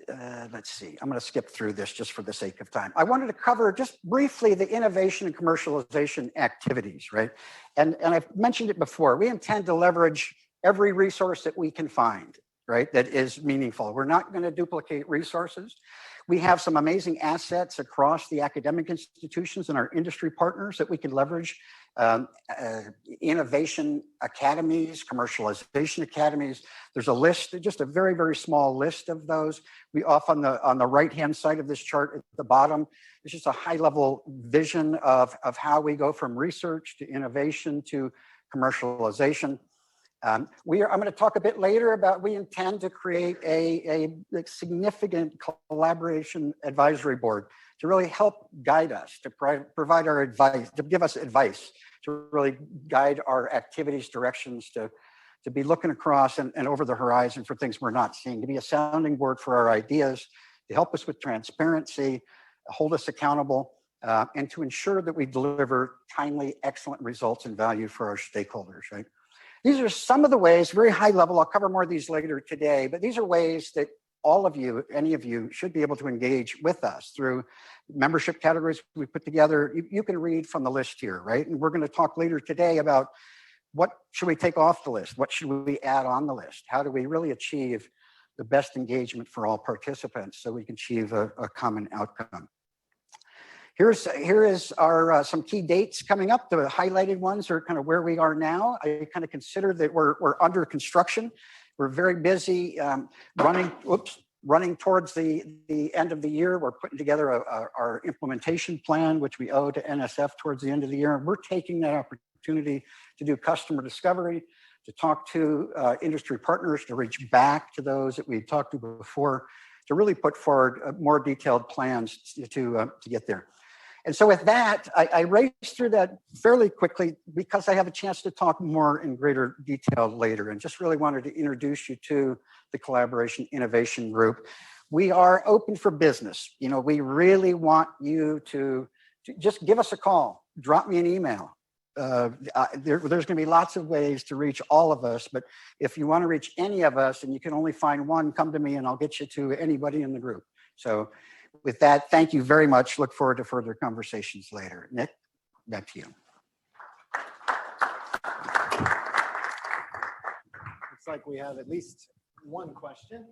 Let's see, I'm going to skip through this just for the sake of time. I wanted to cover just briefly the innovation and commercialization activities, right? And I've mentioned it before, we intend to leverage every resource that we can find, right? That is meaningful. We're not going to duplicate resources. We have some amazing assets across the academic institutions and our industry partners that we can leverage. Innovation academies, commercialization academies. There's a list, just a very, very small list of those. We off on the right-hand side of this chart at the bottom, it's just a high-level vision of how we go from research to innovation to commercialization. I'm going to talk a bit later about we intend to create a significant collaboration advisory board to really help guide us, to provide our advice, to give us advice, to really guide our activities, directions, to be looking across and over the horizon for things we're not seeing, to be a sounding board for our ideas, to help us with transparency, hold us accountable, and to ensure that we deliver timely, excellent results and value for our stakeholders, right? These are some of the ways, very high level, I'll cover more of these later today, but these are ways that all of you, any of you, should be able to engage with us through membership categories we put together. You can read from the list here, right? And we're going to talk later today about what should we take off the list? What should we add on the list? How do we really achieve the best engagement for all participants so we can achieve a common outcome? Here is our some key dates coming up. The highlighted ones are kind of where we are now. I kind of consider that we're under construction. We're very busy running towards the end of the year. We're putting together our implementation plan, which we owe to NSF towards the end of the year. And we're taking that opportunity to do customer discovery, to talk to industry partners, to reach back to those that we talked to before, to really put forward more detailed plans to get there. And so with that, I raced through that fairly quickly because I have a chance to talk more in greater detail later, and just really wanted to introduce you to the Collaboration Innovation Group. We are open for business. You know, we really want you to just give us a call, drop me an email. There's going to be lots of ways to reach all of us, but if you want to reach any of us and you can only find one, come to me and I'll get you to anybody in the group. So with that, thank you very much. Look forward to further conversations later. Nick, back to you.
Looks like we have at least one question.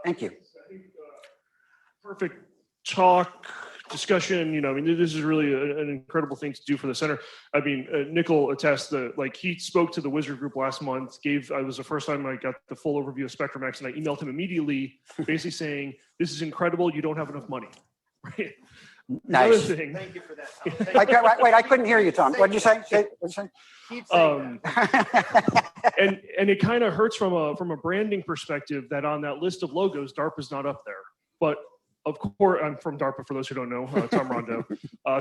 Thank you.
I think, perfect talk, discussion. You know, I mean, this is really an incredible thing to do for the center. I mean, Nick will attest that, like, he spoke to the Wizard Group last month. It was the first time I got the full overview of SpectrumX, and I emailed him immediately, basically saying, "This is incredible. You don't have enough money." Right.
Nice.
Thing,
Thank you for that.
Wait, I couldn't hear you, Tom. What did you say? What'd you say?
Keep saying that.
and it kind of hurts from a branding perspective that on that list of logos, DARPA's not up there. But of course, I'm from DARPA, for those who don't know, Tom Rondo.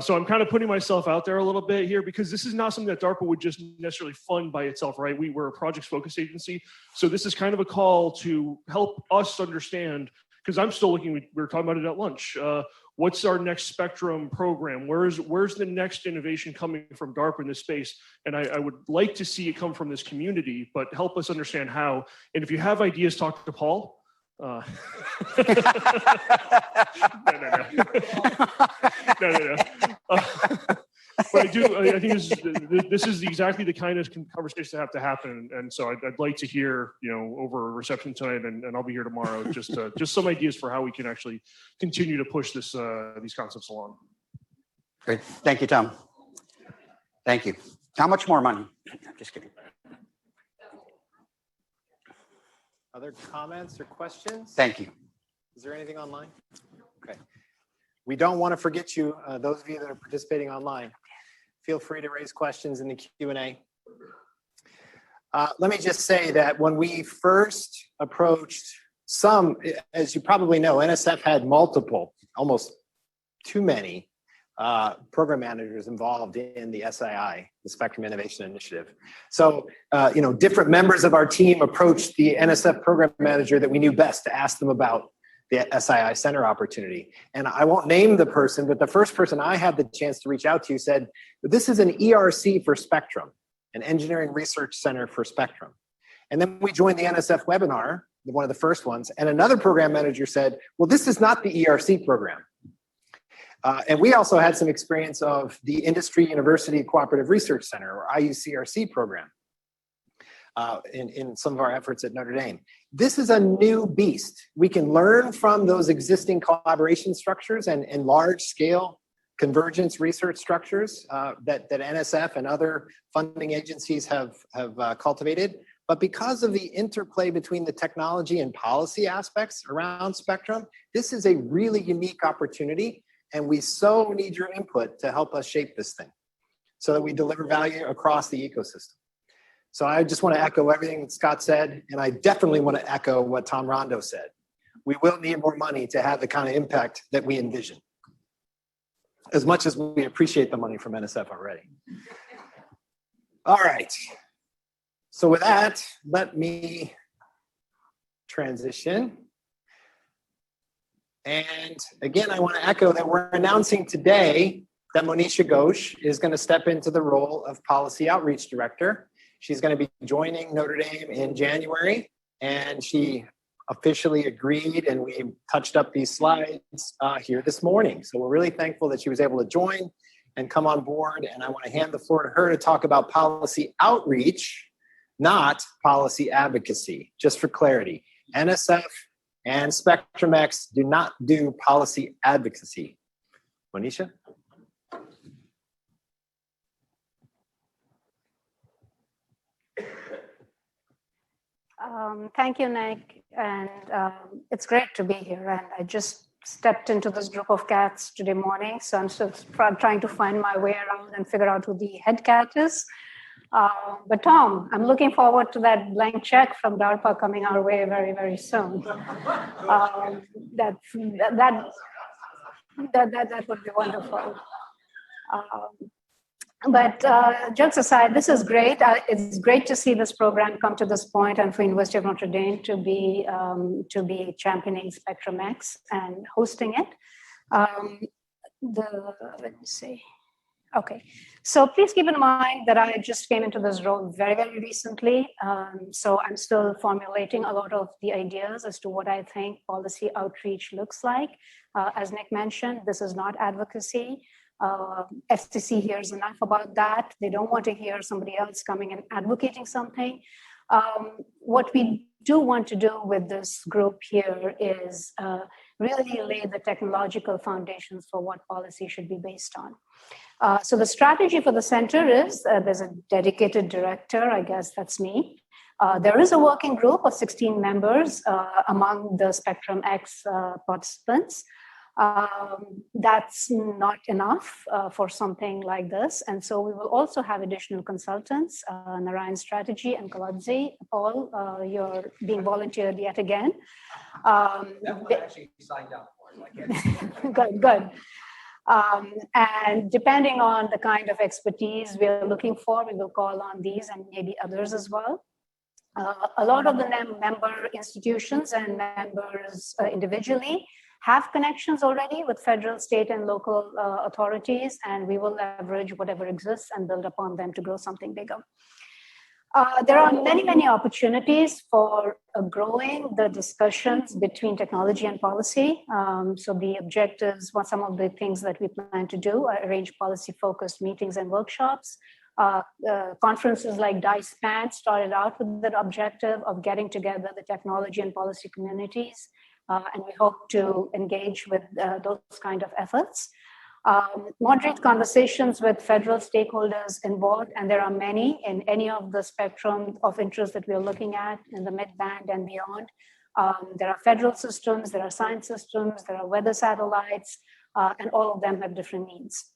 So I'm kind of putting myself out there a little bit here, because this is not something that DARPA would just necessarily fund by itself, right? We're a projects-focused agency. So this is kind of a call to help us understand, because I'm still looking, we were talking about it at lunch. What's our next Spectrum program? Where's the next innovation coming from DARPA in this space? And I would like to see it come from this community, but help us understand how. And if you have ideas, talk to Paul. No. But I think this is exactly the kind of conversation that have to happen, and so I'd like to hear, you know, over a reception tonight, and I'll be here tomorrow, just some ideas for how we can actually continue to push these concepts along.
Great, thank you, Tom. Thank you. How much more money? I'm just kidding.
Other comments or questions?
Thank you.
Is there anything online? Okay. We don't want to forget you, those of you that are participating online. Feel free to raise questions in the Q&A. Let me just say that when we first approached some, as you probably know, NSF had multiple, almost too many program managers involved in the SII, the Spectrum Innovation Initiative. So, you know, different members of our team approached the NSF program manager that we knew best to ask them about the SII Center opportunity. And I won't name the person, but the first person I had the chance to reach out to said, this is an ERC for Spectrum, an Engineering Research Center for Spectrum. And then we joined the NSF webinar, one of the first ones, and another program manager said, well, this is not the ERC program. And we also had some experience of the Industry University Cooperative Research Center, or IUCRC program, in some of our efforts at Notre Dame. This is a new beast. We can learn from those existing collaboration structures and large-scale convergence research structures that NSF and other funding agencies have cultivated. But because of the interplay between the technology and policy aspects around Spectrum, this is a really unique opportunity, and we so need your input to help us shape this thing so that we deliver value across the ecosystem. So I just want to echo everything that Scott said, and I definitely want to echo what Tom Rondo said. We will need more money to have the kind of impact that we envision, as much as we appreciate the money from NSF already. All right. So with that, let me transition. And again, I want to echo that we're announcing today that Monisha Ghosh is going to step into the role of Policy Outreach Director. She's going to be joining Notre Dame in January, and she officially agreed, and we touched up these slides here this morning. So we're really thankful that she was able to join and come on board, and I want to hand the floor to her to talk about policy outreach, not policy advocacy, just for clarity. NSF and SpectrumX do not do policy advocacy. Monisha?
Thank you, Nick, and it's great to be here. And I just stepped into this group of cats today morning, so I'm still trying to find my way around and figure out who the head cat is. But Tom, I'm looking forward to that blank check from DARPA coming our way very, very soon. That would be wonderful. But jokes aside, this is great. It's great to see this program come to this point, and for University of Notre Dame to be championing SpectrumX and hosting it. Let me see. Okay, so please keep in mind that I just came into this role very, very recently. So I'm still formulating a lot of the ideas as to what I think policy outreach looks like. As Nick mentioned, this is not advocacy. FCC hears enough about that. They don't want to hear somebody else coming and advocating something. What we do want to do with this group here is really lay the technological foundations for what policy should be based on. So the strategy for the center is there's a dedicated director, I guess that's me. There is a working group of 16 members among the SpectrumX participants. That's not enough for something like this. And so we will also have additional consultants, Narayan Strategy and Kaladzi. Paul, you're being volunteered yet again.
That one I actually signed up for.
Good. And depending on the kind of expertise we are looking for, we will call on these and maybe others as well. A lot of the member institutions and members individually have connections already with federal, state, and local authorities, and we will leverage whatever exists and build upon them to grow something bigger. There are many, many opportunities for growing the discussions between technology and policy. So the objectives, some of the things that we plan to do are arrange policy-focused meetings and workshops. Conferences like DICE-PAN started out with the objective of getting together the technology and policy communities. And we hope to engage with those kind of efforts. Moderate conversations with federal stakeholders involved, and there are many in any of the spectrum of interest that we're looking at in the mid-band and beyond. There are federal systems, there are science systems, there are weather satellites, and all of them have different needs.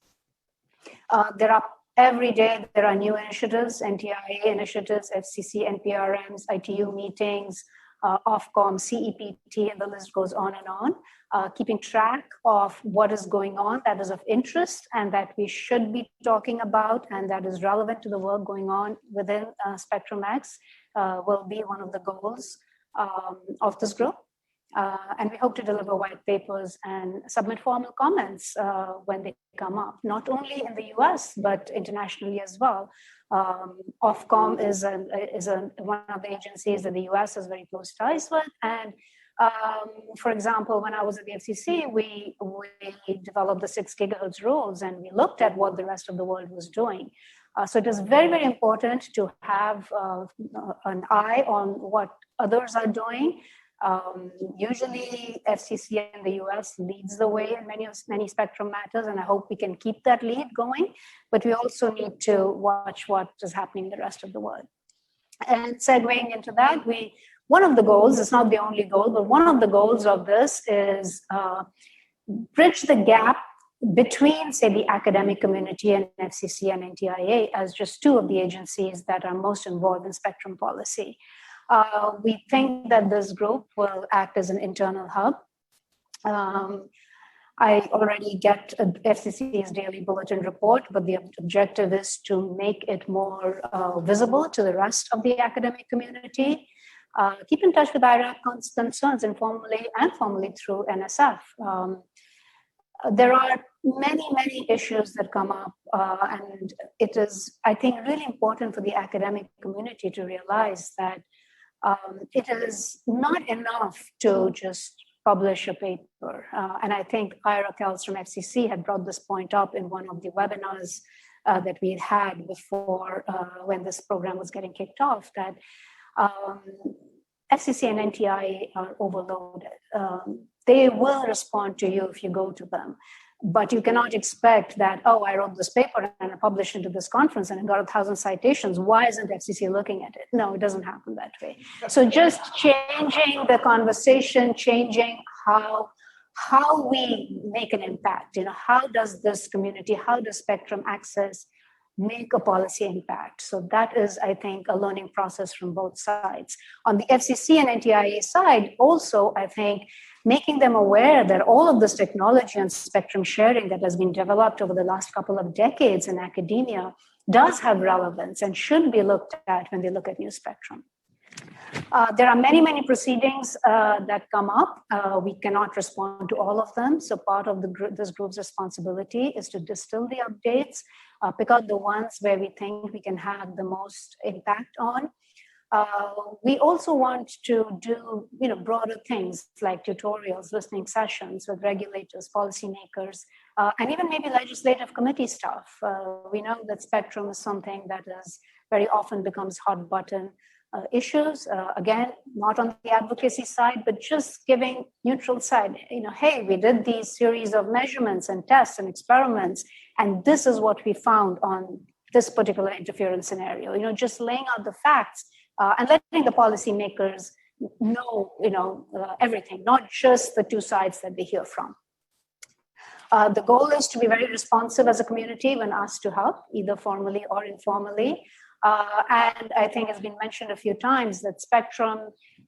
Every day there are new initiatives, NTIA initiatives, FCC, NPRMs, ITU meetings, Ofcom, CEPT, and the list goes on and on, keeping track of what is going on that is of interest and that we should be talking about and that is relevant to the work going on within SpectrumX will be one of the goals of this group. And we hope to deliver white papers and submit formal comments when they come up, not only in the US, but internationally as well. Ofcom is one of the agencies that the US has very close ties with. And for example, when I was at the FCC, we developed the 6 gigahertz rules and we looked at what the rest of the world was doing. So it is very, very important to have an eye on what others are doing. Usually FCC in the US leads the way in many spectrum matters, and I hope we can keep that lead going, but we also need to watch what is happening in the rest of the world. And segueing into that, one of the goals, it's not the only goal, but one of the goals of this is bridge the gap between, say, the academic community and FCC and NTIA as just 2 of the agencies that are most involved in spectrum policy. We think that this group will act as an internal hub. I already get FCC's daily bulletin report, but the objective is to make it more visible to the rest of the academic community. Keep in touch with IRAC concerns informally and formally through NSF. There are many, many issues that come up, and it is, I think, really important for the academic community to realize that it is not enough to just publish a paper. And I think Ira Kells from FCC had brought this point up in one of the webinars that we had before when this program was getting kicked off, that FCC and NTIA are overloaded. They will respond to you if you go to them. But you cannot expect that, oh, I wrote this paper and I published it to this conference and I got 1,000 citations. Why isn't FCC looking at it? No, it doesn't happen that way. So just changing the conversation, changing how we make an impact. How does this community, how does Spectrum Access make a policy impact? So that is, I think, a learning process from both sides. On the FCC and NTIA side, also, I think making them aware that all of this technology and spectrum sharing that has been developed over the last couple of decades in academia does have relevance and should be looked at when they look at new spectrum. There are many, many proceedings that come up. We cannot respond to all of them. So part of this group's responsibility is to distill the updates, pick out the ones where we think we can have the most impact on. We also want to do broader things like tutorials, listening sessions with regulators, policymakers, and even maybe legislative committee staff. We know that spectrum is something that is very often becomes hot button issues. Again, not on the advocacy side, but just giving neutral side. Hey, we did these series of measurements and tests and experiments, and this is what we found on this particular interference scenario. Just laying out the facts and letting the policymakers know, everything, not just the two sides that they hear from. The goal is to be very responsive as a community when asked to help, either formally or informally. And I think it's been mentioned a few times that spectrum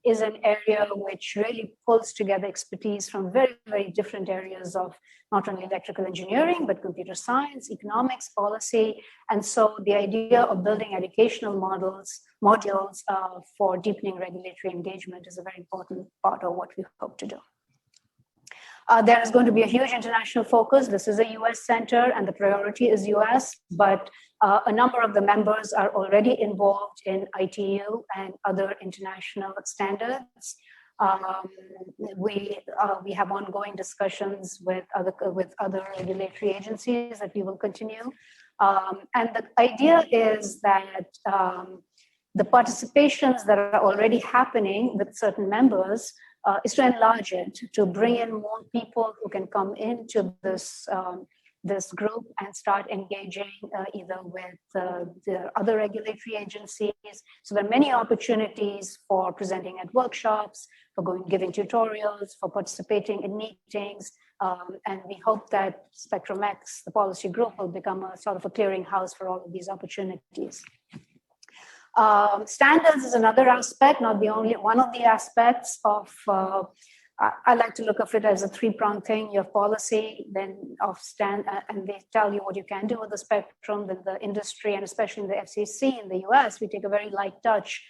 is an area which really pulls together expertise from very, very different areas of not only electrical engineering, but computer science, economics, policy. And so the idea of building educational modules for deepening regulatory engagement is a very important part of what we hope to do. There is going to be a huge international focus. This is a US center and the priority is US, but a number of the members are already involved in ITU and other international standards. We have ongoing discussions with other regulatory agencies that we will continue. And the idea is that the participations that are already happening with certain members is to enlarge it, to bring in more people who can come into this group and start engaging either with the other regulatory agencies. So there are many opportunities for presenting at workshops, for giving tutorials, for participating in meetings. And we hope that SpectrumX, the policy group, will become a sort of a clearinghouse for all of these opportunities. Standards is another aspect, not the only one of the aspects of, I like to look at it as a three-pronged thing. You have policy, then and they tell you what you can do with the spectrum, then the industry, and especially in the FCC in the US, we take a very light touch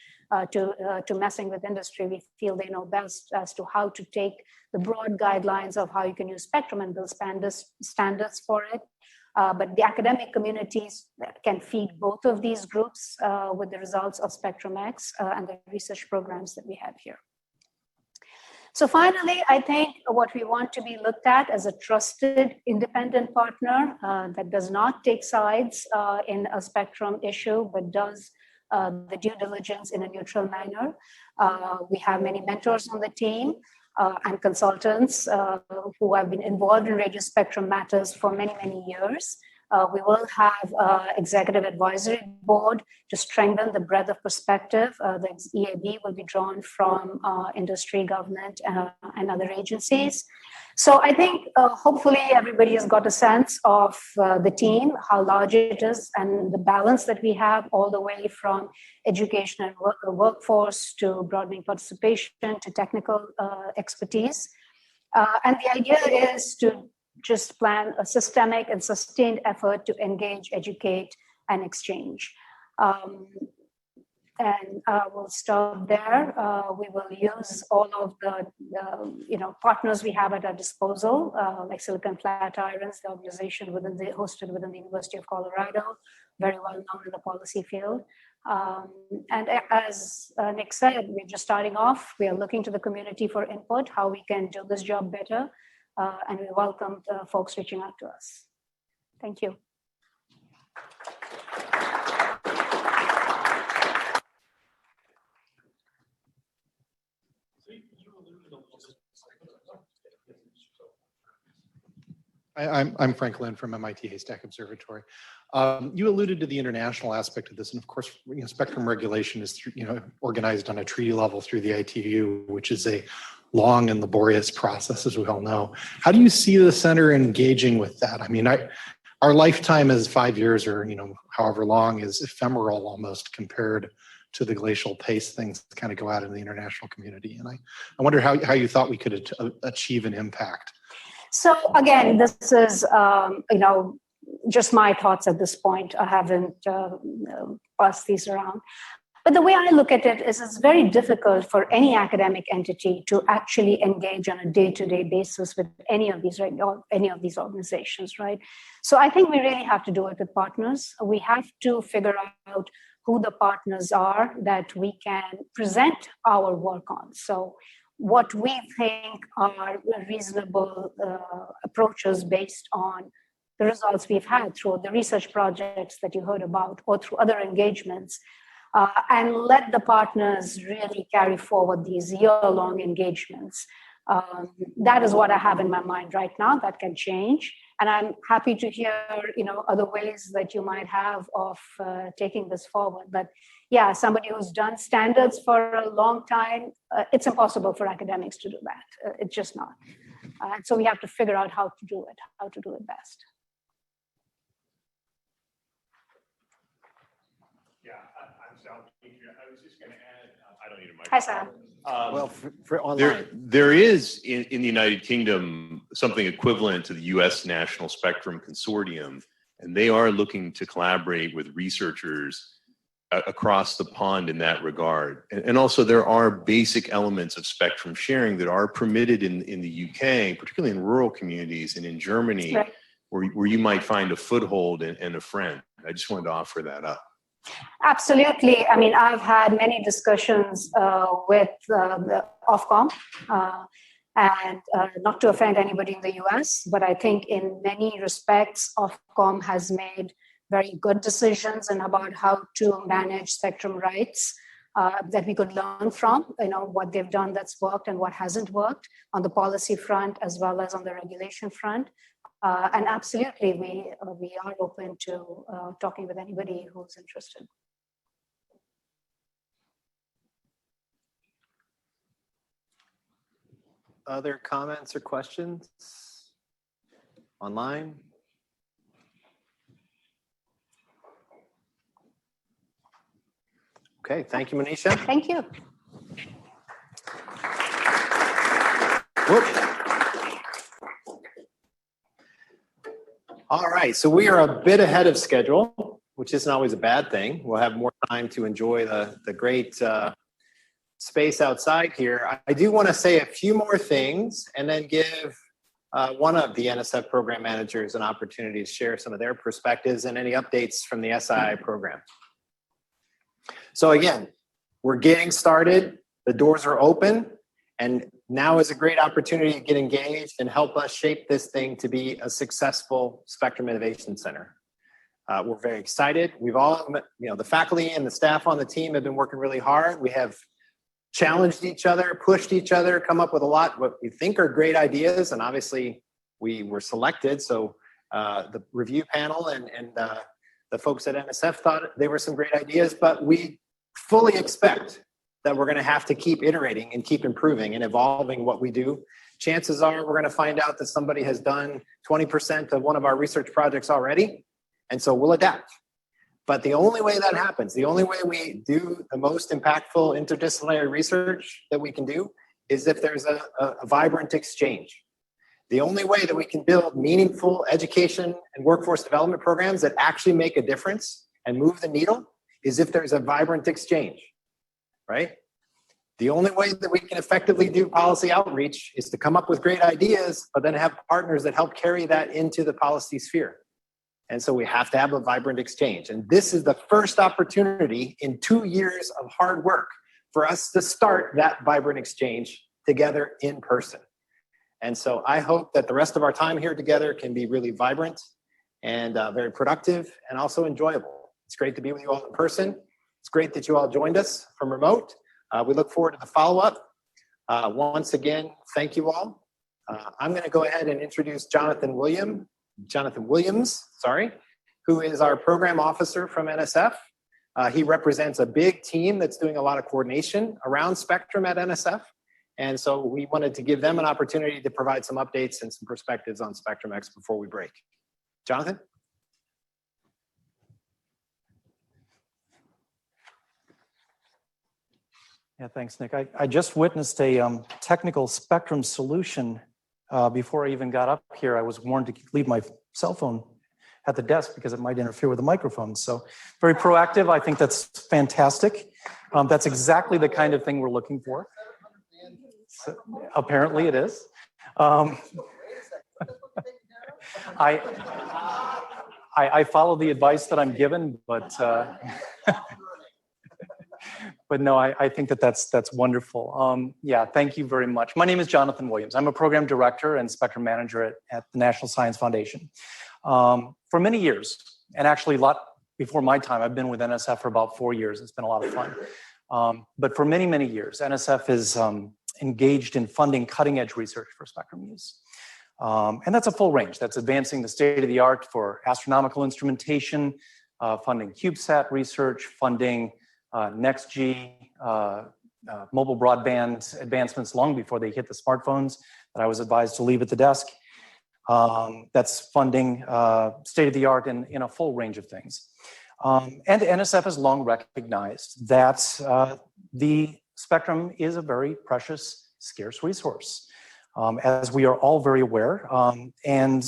to messing with industry. We feel they know best as to how to take the broad guidelines of how you can use spectrum and build standards for it. But the academic communities can feed both of these groups with the results of SpectrumX and the research programs that we have here. So finally, I think what we want to be looked at as a trusted independent partner that does not take sides in a spectrum issue, but does the due diligence in a neutral manner. We have many mentors on the team and consultants who have been involved in radio spectrum matters for many, many years. We will have executive advisory board to strengthen the breadth of perspective. The EAB will be drawn from industry, government, and other agencies. So I think hopefully everybody has got a sense of the team, how large it is, and the balance that we have all the way from education and workforce to broadening participation to technical expertise. And the idea is to just plan a systemic and sustained effort to engage, educate, and exchange. And we'll stop there. We will use all of the partners we have at our disposal, like Silicon Flatirons, the organization hosted within the University of Colorado, very well known in the policy field. And as Nick said, we're just starting off. We are looking to the community for input, how we can do this job better. And we welcome the folks reaching out to us. Thank you.
I'm Frank Lynn from MIT Haystack Observatory. You alluded to the international aspect of this, and of course, spectrum regulation is organized on a treaty level through the ITU, which is a long and laborious process, as we all know. How do you see the center engaging with that? I mean, our lifetime as 5 years or however long is ephemeral almost compared to the glacial pace things kind of go out in the international community. And I wonder how you thought we could achieve an impact.
So again, this is, just my thoughts at this point. I haven't passed these around. But the way I look at it is it's very difficult for any academic entity to actually engage on a day-to-day basis with any of these organizations, right? So I think we really have to do it with partners. We have to figure out who the partners are that we can present our work on. So what we think are reasonable approaches based on the results we've had through the research projects that you heard about or through other engagements, and let the partners really carry forward these year-long engagements. That is what I have in my mind right now. That can change. And I'm happy to hear, other ways that you might have of taking this forward. But yeah, somebody who's done standards for a long time, it's impossible for academics to do that. It's just not. And so we have to figure out how to do it best.
Yeah, I'm Sal. I was just going to add, I don't need a microphone.
Hi, Sam.
Well, for online.
There is in the United Kingdom something equivalent to the U.S. National Spectrum Consortium, and they are looking to collaborate with researchers across the pond in that regard. And also there are basic elements of spectrum sharing that are permitted in the UK, particularly in rural communities, and in Germany, right, where you might find a foothold and a friend. I just wanted to offer that up.
Absolutely. I mean, I've had many discussions with the Ofcom, and not to offend anybody in the US, but I think in many respects, Ofcom has made very good decisions and about how to manage spectrum rights that we could learn from, what they've done that's worked and what hasn't worked on the policy front as well as on the regulation front. And absolutely, we are open to talking with anybody who's interested.
Other comments or questions online? Okay, thank you, Manisha.
Thank you.
Whoop. All right, so we are a bit ahead of schedule, which isn't always a bad thing. We'll have more time to enjoy the great space outside here. I do want to say a few more things and then give one of the NSF program managers an opportunity to share some of their perspectives and any updates from the SII program. So again, we're getting started. The doors are open, and now is a great opportunity to get engaged and help us shape this thing to be a successful Spectrum Innovation Center. We're very excited. We've all, the faculty and the staff on the team have been working really hard. We have challenged each other, pushed each other, come up with a lot what we think are great ideas, and obviously we were selected. So the review panel and the folks at NSF thought they were some great ideas, but we fully expect that we're going to have to keep iterating and keep improving and evolving what we do. Chances are we're going to find out that somebody has done 20% of one of our research projects already, and so we'll adapt. But the only way that happens, the only way we do the most impactful interdisciplinary research that we can do is if there's a vibrant exchange. The only way that we can build meaningful education and workforce development programs that actually make a difference and move the needle is if there's a vibrant exchange, right? The only way that we can effectively do policy outreach is to come up with great ideas, but then have partners that help carry that into the policy sphere. And so we have to have a vibrant exchange. And this is the first opportunity in 2 years of hard work for us to start that vibrant exchange together in person. And so I hope that the rest of our time here together can be really vibrant and very productive and also enjoyable. It's great to be with you all in person. It's great that you all joined us from remote. We look forward to the follow-up. Once again, thank you all. I'm going to go ahead and introduce Jonathan Williams, who is our program officer from NSF. He represents a big team that's doing a lot of coordination around Spectrum at NSF. And so we wanted to give them an opportunity to provide some updates and some perspectives on SpectrumX before we break. Jonathan?
Yeah, thanks, Nick. I just witnessed a technical spectrum solution before I even got up here. I was warned to leave my cell phone at the desk because it might interfere with the microphone. So very proactive. I think that's fantastic. That's exactly the kind of thing we're looking for. So, apparently it is. I follow the advice that I'm given, but but no, I think that's wonderful. Yeah, thank you very much. My name is Jonathan Williams. I'm a program director and spectrum manager at the National Science Foundation. For many years, and actually a lot before my time, I've been with NSF for about 4 years. It's been a lot of fun. But for many, many years, NSF is engaged in funding cutting-edge research for spectrum use. And that's a full range. That's advancing the state-of-the-art for astronomical instrumentation, funding CubeSat research, funding NextG, mobile broadband advancements long before they hit the smartphones that I was advised to leave at the desk. That's funding state-of-the-art in a full range of things. And NSF has long recognized that the spectrum is a very precious, scarce resource, as we are all very aware. And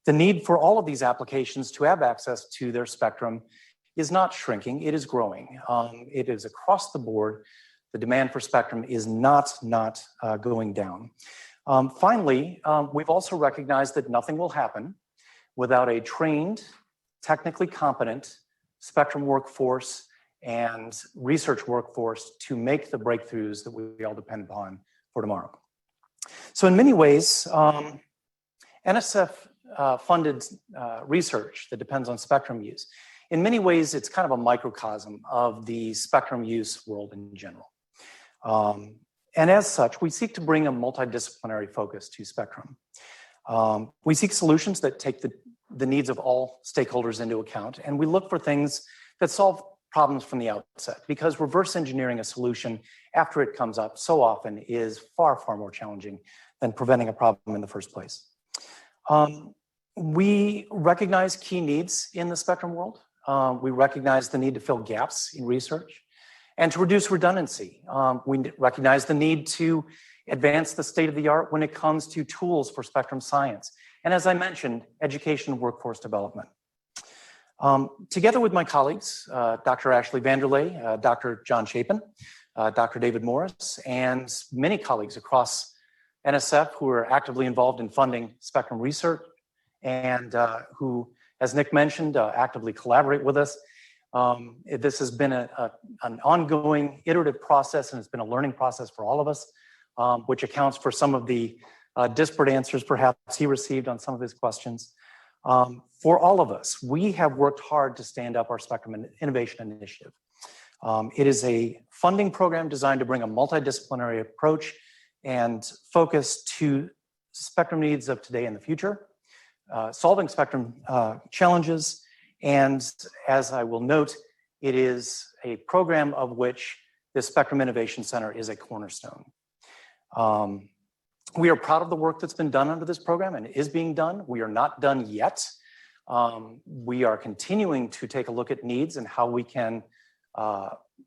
the need for all of these applications to have access to their spectrum is not shrinking, it is growing. It is across the board. The demand for spectrum is not going down. Finally, we've also recognized that nothing will happen without a trained, technically competent spectrum workforce and research workforce to make the breakthroughs that we all depend upon for tomorrow. So in many ways, NSF funded research that depends on spectrum use. In many ways, it's kind of a microcosm of the spectrum use world in general. And as such, we seek to bring a multidisciplinary focus to spectrum. We seek solutions that take the needs of all stakeholders into account, and we look for things that solve problems from the outset, because reverse engineering a solution after it comes up so often is far, far more challenging than preventing a problem in the first place. We recognize key needs in the spectrum world. We recognize the need to fill gaps in research and to reduce redundancy. We recognize the need to advance the state of the art when it comes to tools for spectrum science. And as I mentioned, education and workforce development. Together with my colleagues, Dr. Ashley Vanderlei, Dr. John Chapin, Dr. David Morris, and many colleagues across NSF who are actively involved in funding spectrum research and who, as Nick mentioned, actively collaborate with us. This has been an ongoing iterative process, and it's been a learning process for all of us, which accounts for some of the disparate answers perhaps he received on some of his questions. For all of us, we have worked hard to stand up our Spectrum Innovation Initiative. It is a funding program designed to bring a multidisciplinary approach and focus to spectrum needs of today and the future, solving spectrum challenges, and as I will note, it is a program of which the Spectrum Innovation Center is a cornerstone. We are proud of the work that's been done under this program and is being done. We are not done yet. We are continuing to take a look at needs and how we can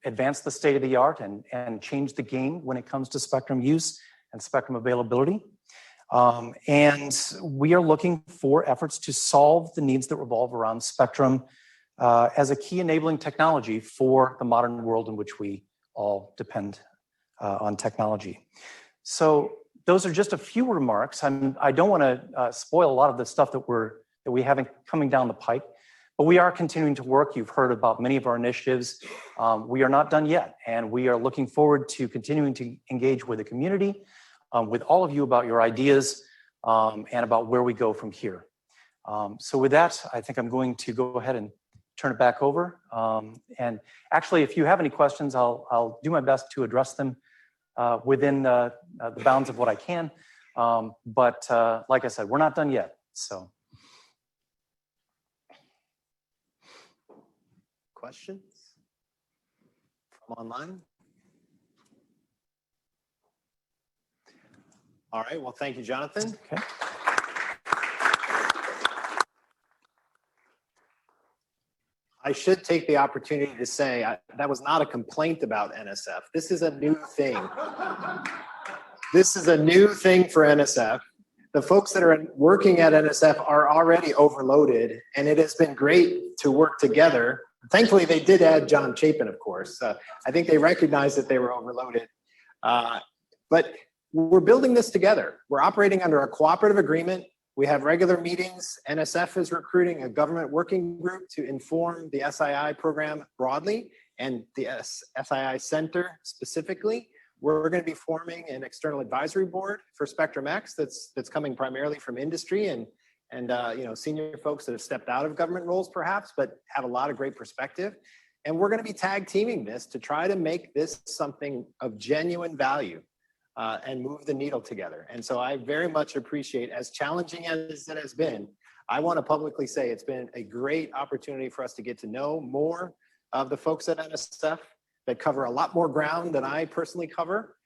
advance the state of the art and change the game when it comes to spectrum use and spectrum availability. And we are looking for efforts to solve the needs that revolve around spectrum as a key enabling technology for the modern world in which we all depend on technology. So those are just a few remarks. I don't want to spoil a lot of the stuff that we have coming down the pipe, but we are continuing to work. You've heard about many of our initiatives. We are not done yet, and we are looking forward to continuing to engage with the community, with all of you about your ideas and about where we go from here. So with that, I think I'm going to go ahead and turn it back over. And actually, if you have any questions, I'll do my best to address them within the bounds of what I can. But like I said, we're not done yet, so.
Questions from online? All right, well, thank you, Jonathan.
Okay.
I should take the opportunity to say that was not a complaint about NSF. This is a new thing. This is a new thing for NSF. The folks that are working at NSF are already overloaded, and it has been great to work together. Thankfully, they did add John Chapin, of course. I think they recognized that they were overloaded. But we're building this together. We're operating under a cooperative agreement. We have regular meetings. NSF is recruiting a government working group to inform the SII program broadly and the SII Center specifically. We're going to be forming an external advisory board for SpectrumX that's coming primarily from industry and senior folks that have stepped out of government roles perhaps, but have a lot of great perspective. And we're going to be tag teaming this to try to make this something of genuine value and move the needle together. And so I very much appreciate, as challenging as it has been, I want to publicly say it's been a great opportunity for us to get to know more of the folks at NSF that cover a lot more ground than I personally cover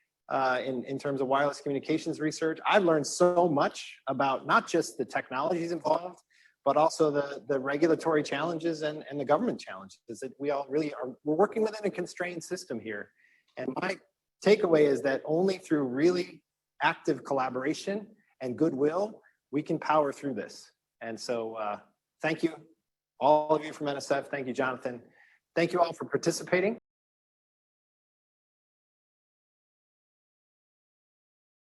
in terms of wireless communications research. I've learned so much about not just the technologies involved, but also the regulatory challenges and the government challenges that we all really are. We're working within a constrained system here. And my takeaway is that only through really active collaboration and goodwill, we can power through this. And so thank you, all of you from NSF. Thank you, Jonathan. Thank you all for participating.